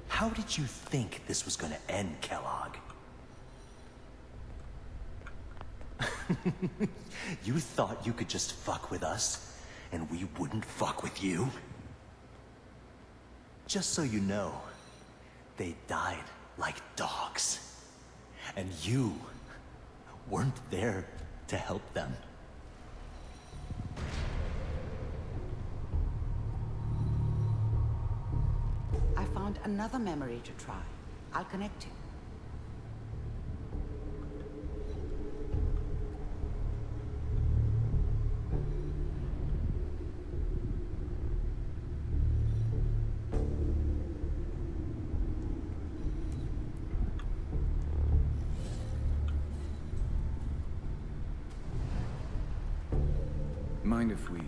How did you think this was gonna end, Kellogg? You thought you could just fuck with us, and we wouldn't fuck with you? Just so you know, they died like dogs. And you weren't there to help them. I found another memory to try. I'll connect you. Mind if we...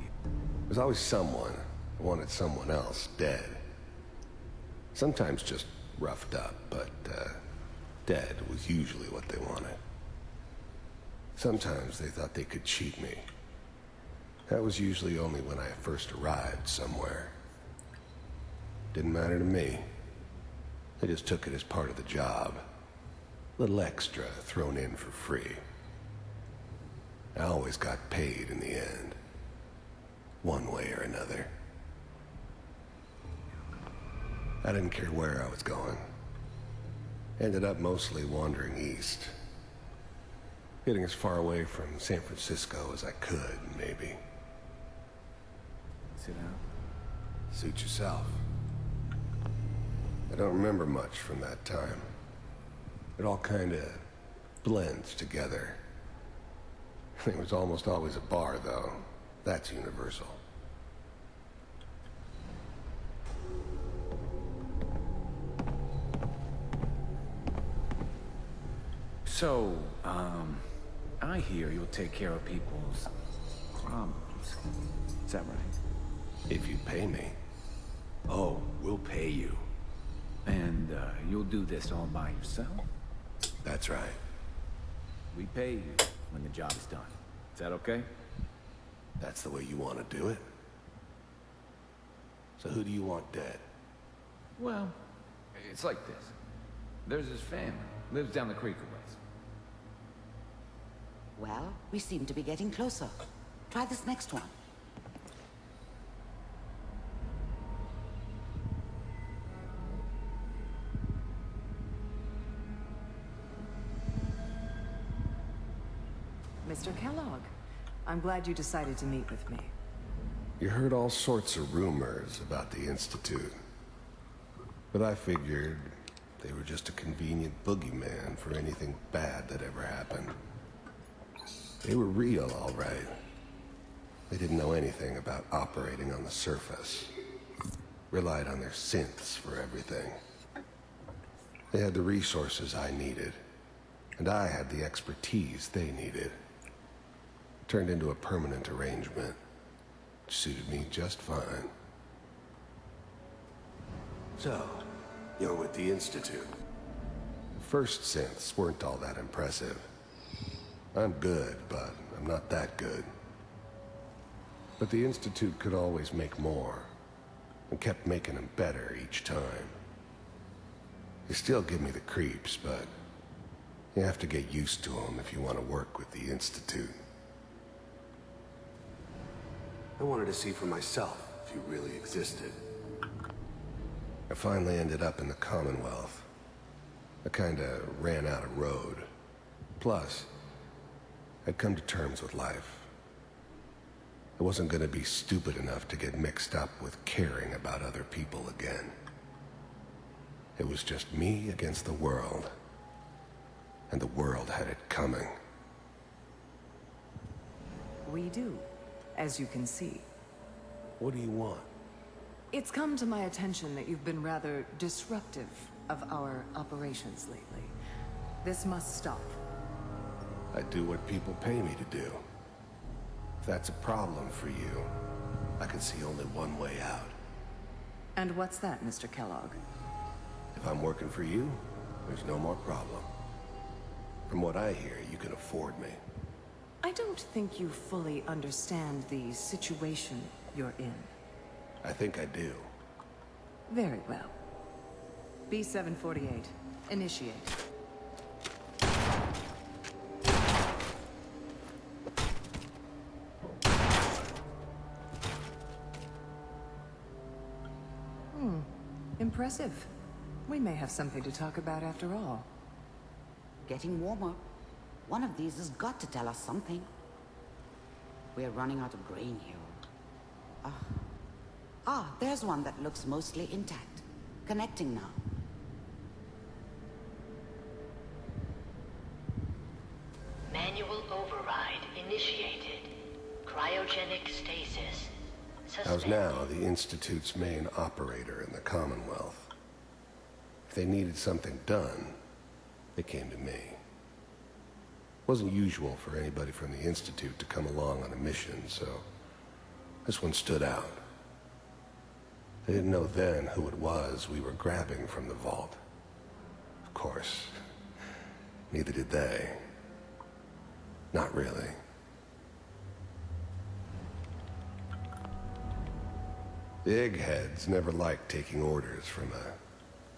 There's always someone I wanted someone else dead. Sometimes just roughed up, but dead was usually what they wanted. Sometimes they thought they could cheat me. That was usually only when I first arrived somewhere. Didn't matter to me. They just took it as part of the job. A little extra thrown in for free. I always got paid in the end. One way or another. I didn't care where I was going. Ended up mostly wandering east. Getting as far away from San Francisco as I could, maybe. Sit down. Suit yourself. I don't remember much from that time. It all kinda blends together. There was almost always a bar, though. That's universal. So, I hear you'll take care of people's problems. Is that right? If you pay me. Oh, we'll pay you. And, you'll do this all by yourself? That's right. We pay you when the job is done. Is that okay? That's the way you want to do it? So who do you want dead? Well, it's like this. There's his family. Lives down the creek a ways. Well, we seem to be getting closer. Try this next one. Mr. Kellogg, I'm glad you decided to meet with me. You heard all sorts of rumors about the Institute. But I figured they were just a convenient boogeyman for anything bad that ever happened. They were real, all right. They didn't know anything about operating on the surface. Relied on their synths for everything. They had the resources I needed, and I had the expertise they needed. Turned into a permanent arrangement. Suited me just fine. So, you're with the Institute. The first synths weren't all that impressive. I'm good, but I'm not that good. But the Institute could always make more, and kept making them better each time. They still give me the creeps, but you have to get used to them if you want to work with the Institute. I wanted to see for myself if you really existed. I finally ended up in the Commonwealth. I kinda ran out of road. Plus, I'd come to terms with life. I wasn't gonna be stupid enough to get mixed up with caring about other people again. It was just me against the world. And the world had it coming. We do, as you can see. What do you want? It's come to my attention that you've been rather disruptive of our operations lately. This must stop. I do what people pay me to do. If that's a problem for you, I can see only one way out. And what's that, Mr. Kellogg? If I'm working for you, there's no more problem. From what I hear, you can afford me. I don't think you fully understand the situation you're in. I think I do. Very well. B-748, initiate. Impressive. We may have something to talk about after all. Getting warmer. One of these has got to tell us something. We're running out of grain here. There's one that looks mostly intact. Connecting now. Manual override initiated. Cryogenic stasis. I was now the Institute's main operator in the Commonwealth. If they needed something done, they came to me. It wasn't usual for anybody from the Institute to come along on a mission, so this one stood out. I didn't know then who it was we were grabbing from the vault. Of course, neither did they. Not really. The eggheads never liked taking orders from a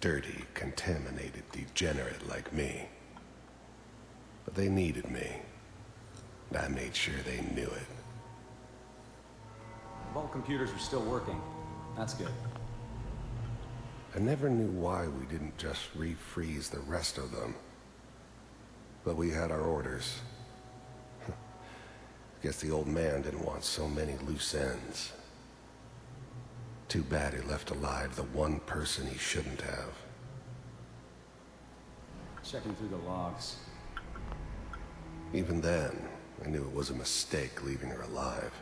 dirty, contaminated degenerate like me. But they needed me, and I made sure they knew it. Vault computers are still working. That's good. I never knew why we didn't just refreeze the rest of them. But we had our orders. Guess the old man didn't want so many loose ends. Too bad he left alive the one person he shouldn't have. Checking through the logs. Even then, I knew it was a mistake leaving her alive.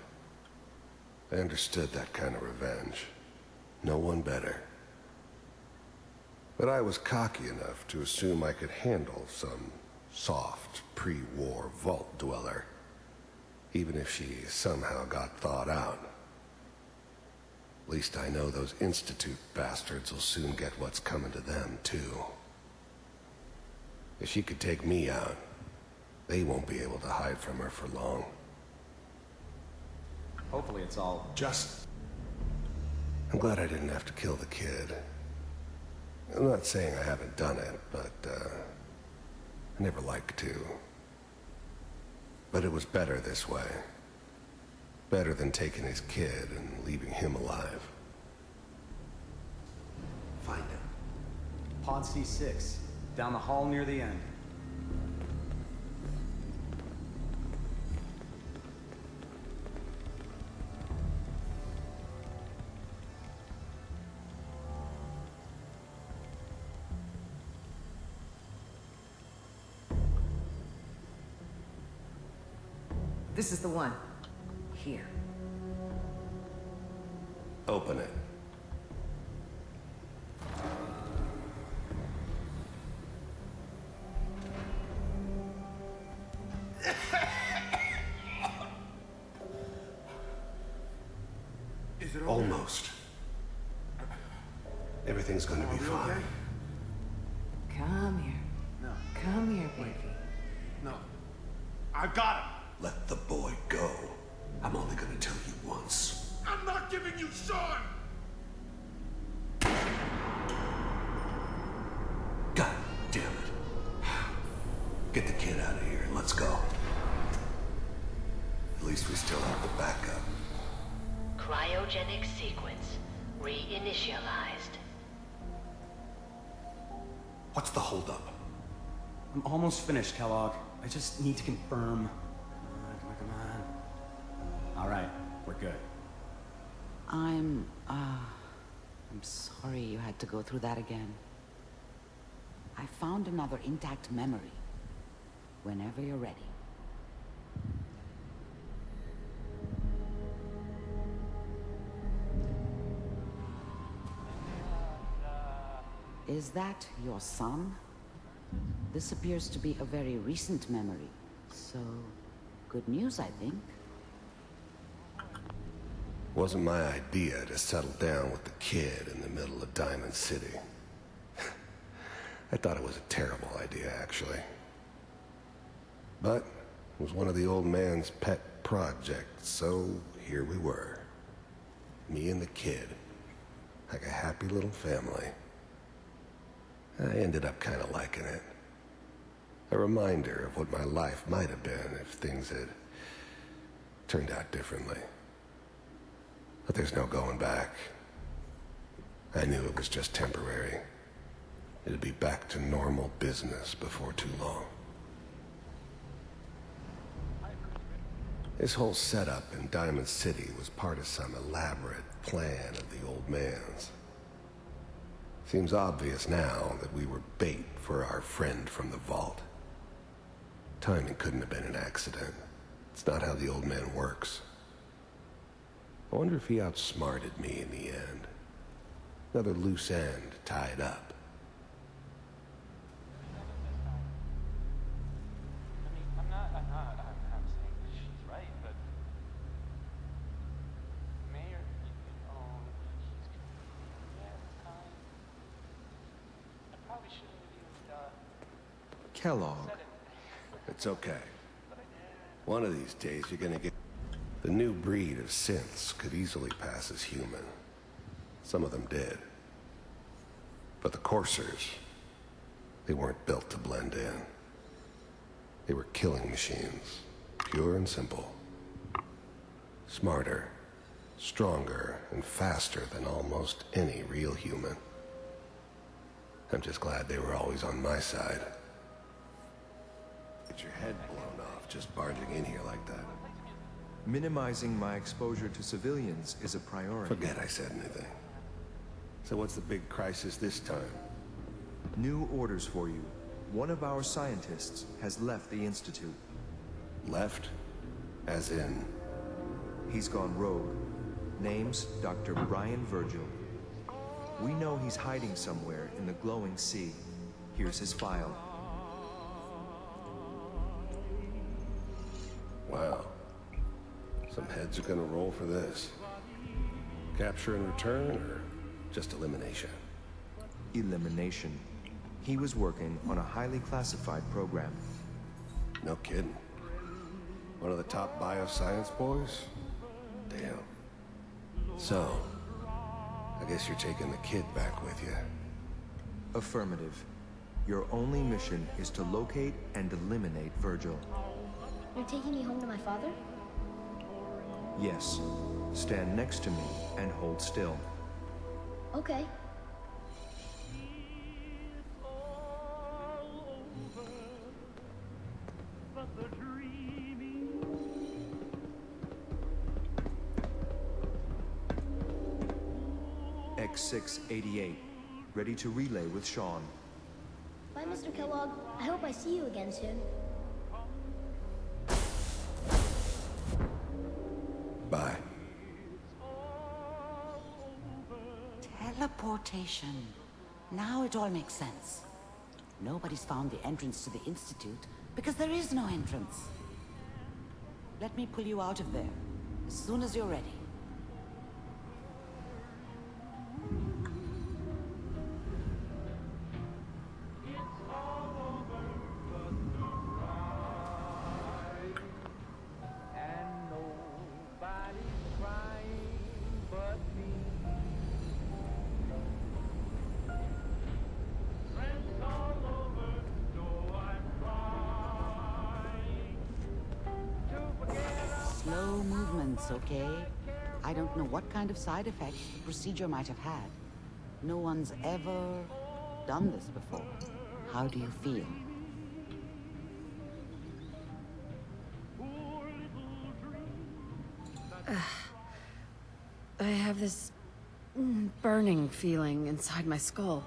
I understood that kind of revenge. No one better. But I was cocky enough to assume I could handle some soft, pre-war vault dweller, even if she somehow got thawed out. At least I know those Institute bastards will soon get what's coming to them, too. If she could take me out, they won't be able to hide from her for long. Hopefully it's all... I'm glad I didn't have to kill the kid. I'm not saying I haven't done it, but, I never like to. But it was better this way. Better than taking his kid and leaving him alive. Find him. Pod C6. Down the hall near the end. This is the one. Here. Open it. Is it Almost. Everything's gonna be fine. Okay? Come here. No. Come here, baby. No. I got him. Let the boy go. I'm only gonna tell you once. I'm not giving you Sean! God damn it. Get the kid out of here and let's go. At least we still have the backup. Cryogenic sequence reinitialized. What's the holdup? I'm almost finished, Kellogg. I just need to confirm. Come on. All right, we're good. I'm sorry you had to go through that again. I found another intact memory. Whenever you're ready. Is that your son? This appears to be a very recent memory, so good news, I think. Wasn't my idea to settle down with the kid in the middle of Diamond City. I thought it was a terrible idea, actually. But it was one of the old man's pet projects, so here we were. Me and the kid, like a happy little family. I ended up kind of liking it. A reminder of what my life might have been if things had turned out differently. But there's no going back. I knew it was just temporary. It'd be back to normal business before too long. This whole setup in Diamond City was part of some elaborate plan of the old man's. Seems obvious now that we were bait for our friend from the vault. Timing couldn't have been an accident. It's not how the old man works. I wonder if he outsmarted me in the end. Another loose end tied up. I'm not saying she's right, but Mayor, Kellogg. It's okay. One of these days, you're gonna get... The new breed of synths could easily pass as human. Some of them did. But the coursers, they weren't built to blend in. They were killing machines, pure and simple. Smarter, stronger, and faster than almost any real human. I'm just glad they were always on my side. Get your head blown off just barging in here like that. Minimizing my exposure to civilians is a priority. Forget I said anything. So what's the big crisis this time? New orders for you. One of our scientists has left the Institute. Left? As in? He's gone rogue. Name's Dr. Brian Virgil. We know he's hiding somewhere in the glowing sea. Here's his file. Wow. Some heads are gonna roll for this. Capture and return, or just elimination? Elimination. He was working on a highly classified program. No kidding. One of the top bioscience boys? Damn. So, I guess you're taking the kid back with you. Affirmative. Your only mission is to locate and eliminate Virgil. You're taking me home to my father? Yes. Stand next to me and hold still. Okay. X688. Ready to relay with Sean. Bye, Mr. Kellogg. I hope I see you again soon. Bye. Teleportation. Now it all makes sense. Nobody's found the entrance to the Institute because there is no entrance. Let me pull you out of there as soon as you're ready. Slow movements, okay? I don't know what kind of side effects the procedure might have had. No one's ever done this before. How do you feel? I have this burning feeling inside my skull.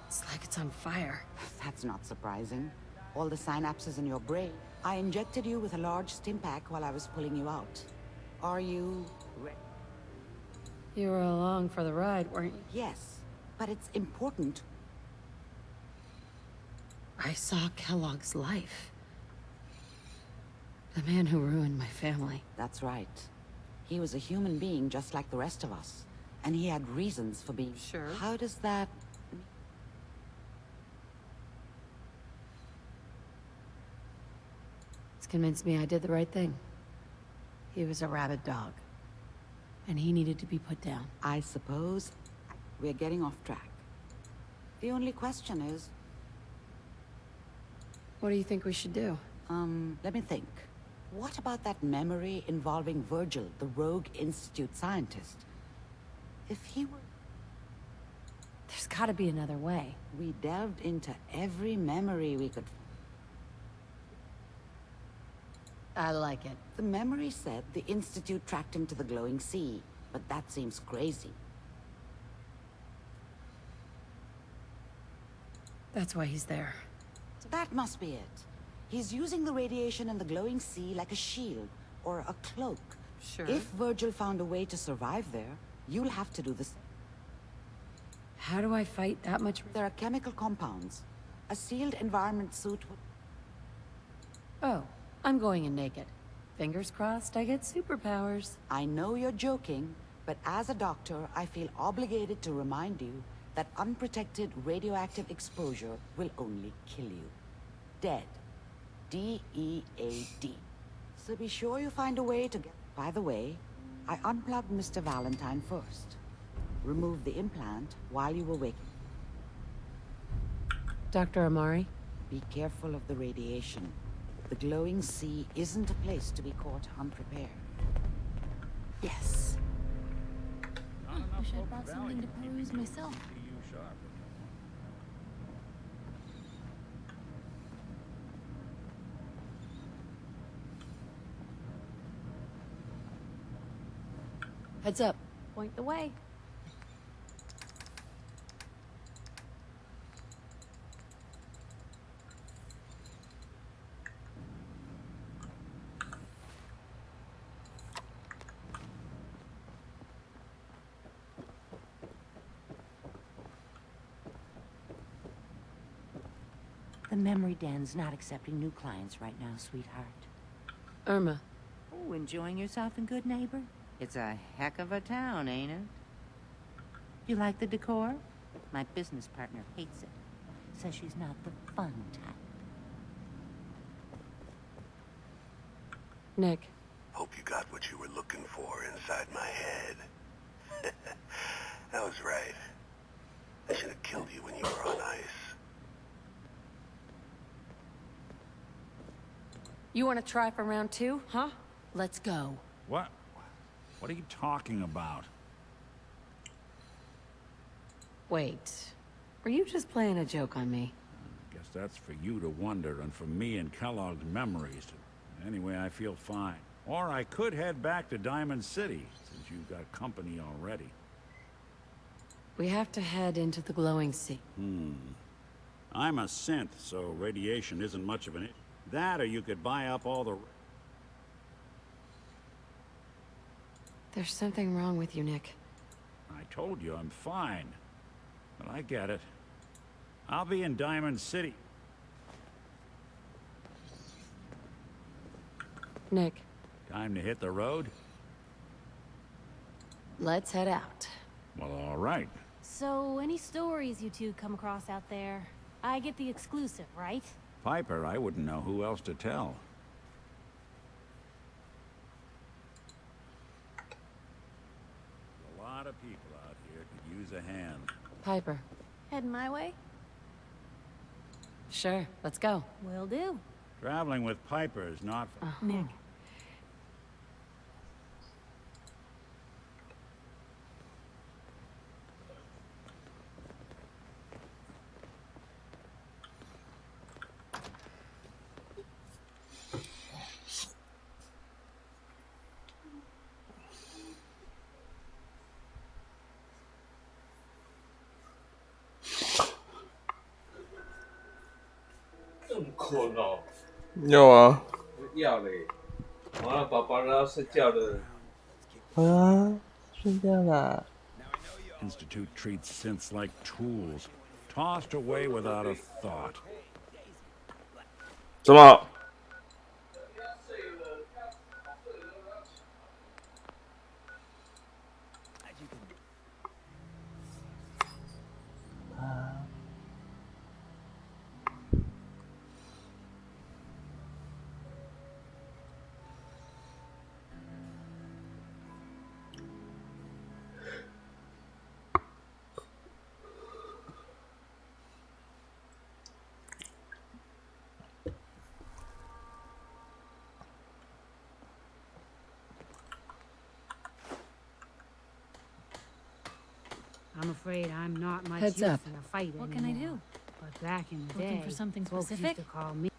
It's like it's on fire. That's not surprising. All the synapses in your brain. I injected you with a large stim pack while I was pulling you out. Are you ready? You were along for the ride, weren't you? Yes, but it's important. I saw Kellogg's life. The man who ruined my family. That's right. He was a human being just like the rest of us. And he had reasons for being... Sure. How does that... It's convinced me I did the right thing. He was a rabid dog. And he needed to be put down. I suppose we're getting off track. The only question is... What do you think we should do? Let me think. What about that memory involving Virgil, the rogue Institute scientist? If he were... There's gotta be another way. We delved into every memory we could... I like it. The memory said the Institute tracked him to the glowing sea, but that seems crazy. That's why he's there. That must be it. He's using the radiation in the glowing sea like a shield, or a cloak. Sure. If Virgil found a way to survive there, you'll have to do the same. How do I fight that much? There are chemical compounds. A sealed environment suit would... Oh, I'm going in naked. Fingers crossed I get superpowers. I know you're joking, but as a doctor, I feel obligated to remind you that unprotected radioactive exposure will only kill you. Dead. D-E-A-D. So be sure you find a way to get... By the way, I unplugged Mr. Valentine first. Remove the implant while you were waking. Dr. Amari? Be careful of the radiation. The glowing sea isn't a place to be caught unprepared. Yes. Wish I'd brought something to peruse myself. Heads up. Point the way. The memory den's not accepting new clients right now, sweetheart. Irma. Oh, enjoying yourself in Good Neighbor? It's a heck of a town, ain't it? You like the decor? My business partner hates it. Says she's not the fun type. Nick. Hope you got what you were looking for inside my head. I was right. I should have killed you when you were on ice. You want to try for round 2, huh? Let's go. What? What are you talking about? Wait. Were you just playing a joke on me? Guess that's for you to wonder, and for me and Kellogg's memories. Anyway, I feel fine. Or I could head back to Diamond City, since you've got company already. We have to head into the glowing sea. I'm a synth, so radiation isn't much of an issue. That, or you could buy up all the... There's something wrong with you, Nick. I told you I'm fine. But I get it. I'll be in Diamond City. Nick. Time to hit the road? Let's head out. Well, all right. So, any stories you two come across out there? I get the exclusive, right? Piper, I wouldn't know who else to tell. A lot of people out here could use a hand. Piper. Heading my way? Sure, let's go. Will do. Traveling with Piper is not... Nick.要啊。要嘞，完了，宝宝都要睡觉了。啊，睡觉啦。Institute treats synths like tools, tossed away without a thought. 什么？I'm afraid I'm not much Heads use up. in a fight What anymore. can I do? But back in the Looking day, for something folks specific? used to call me.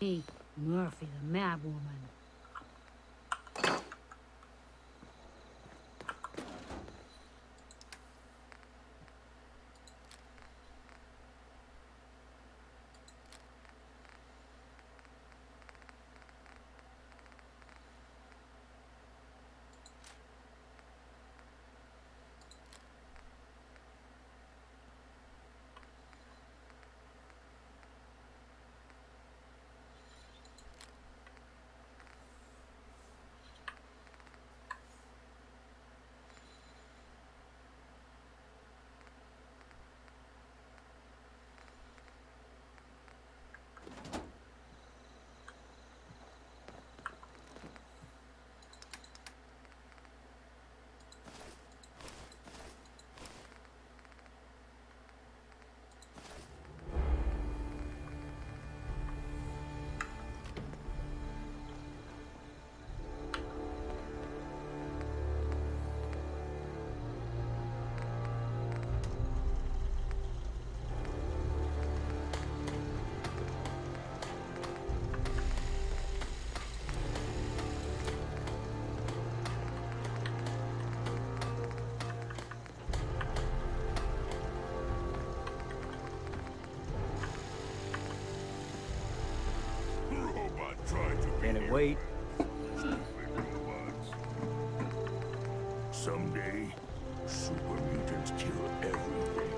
Me, Murphy, the mad woman. Can it wait? Someday, super mutants kill everything.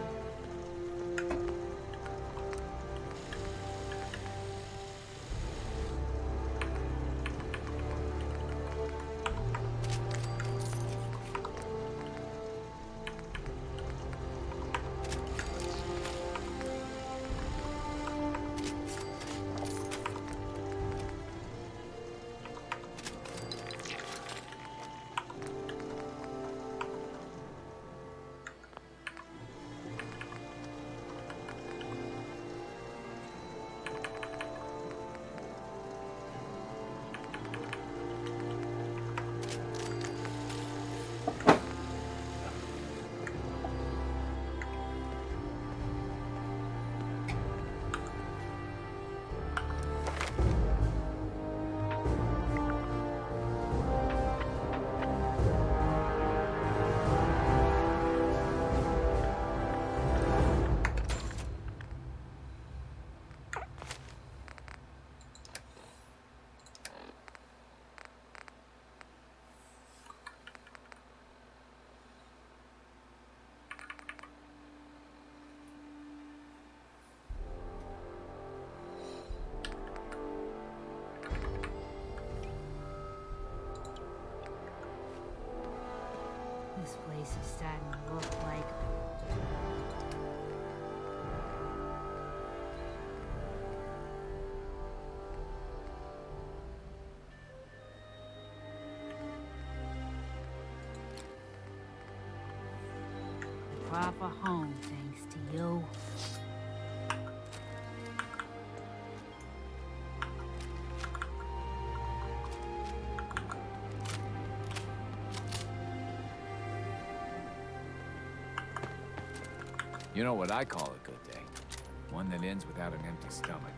This place is starting to look like... the proper home, thanks to you. You know what I call a good day? One that ends without an empty stomach.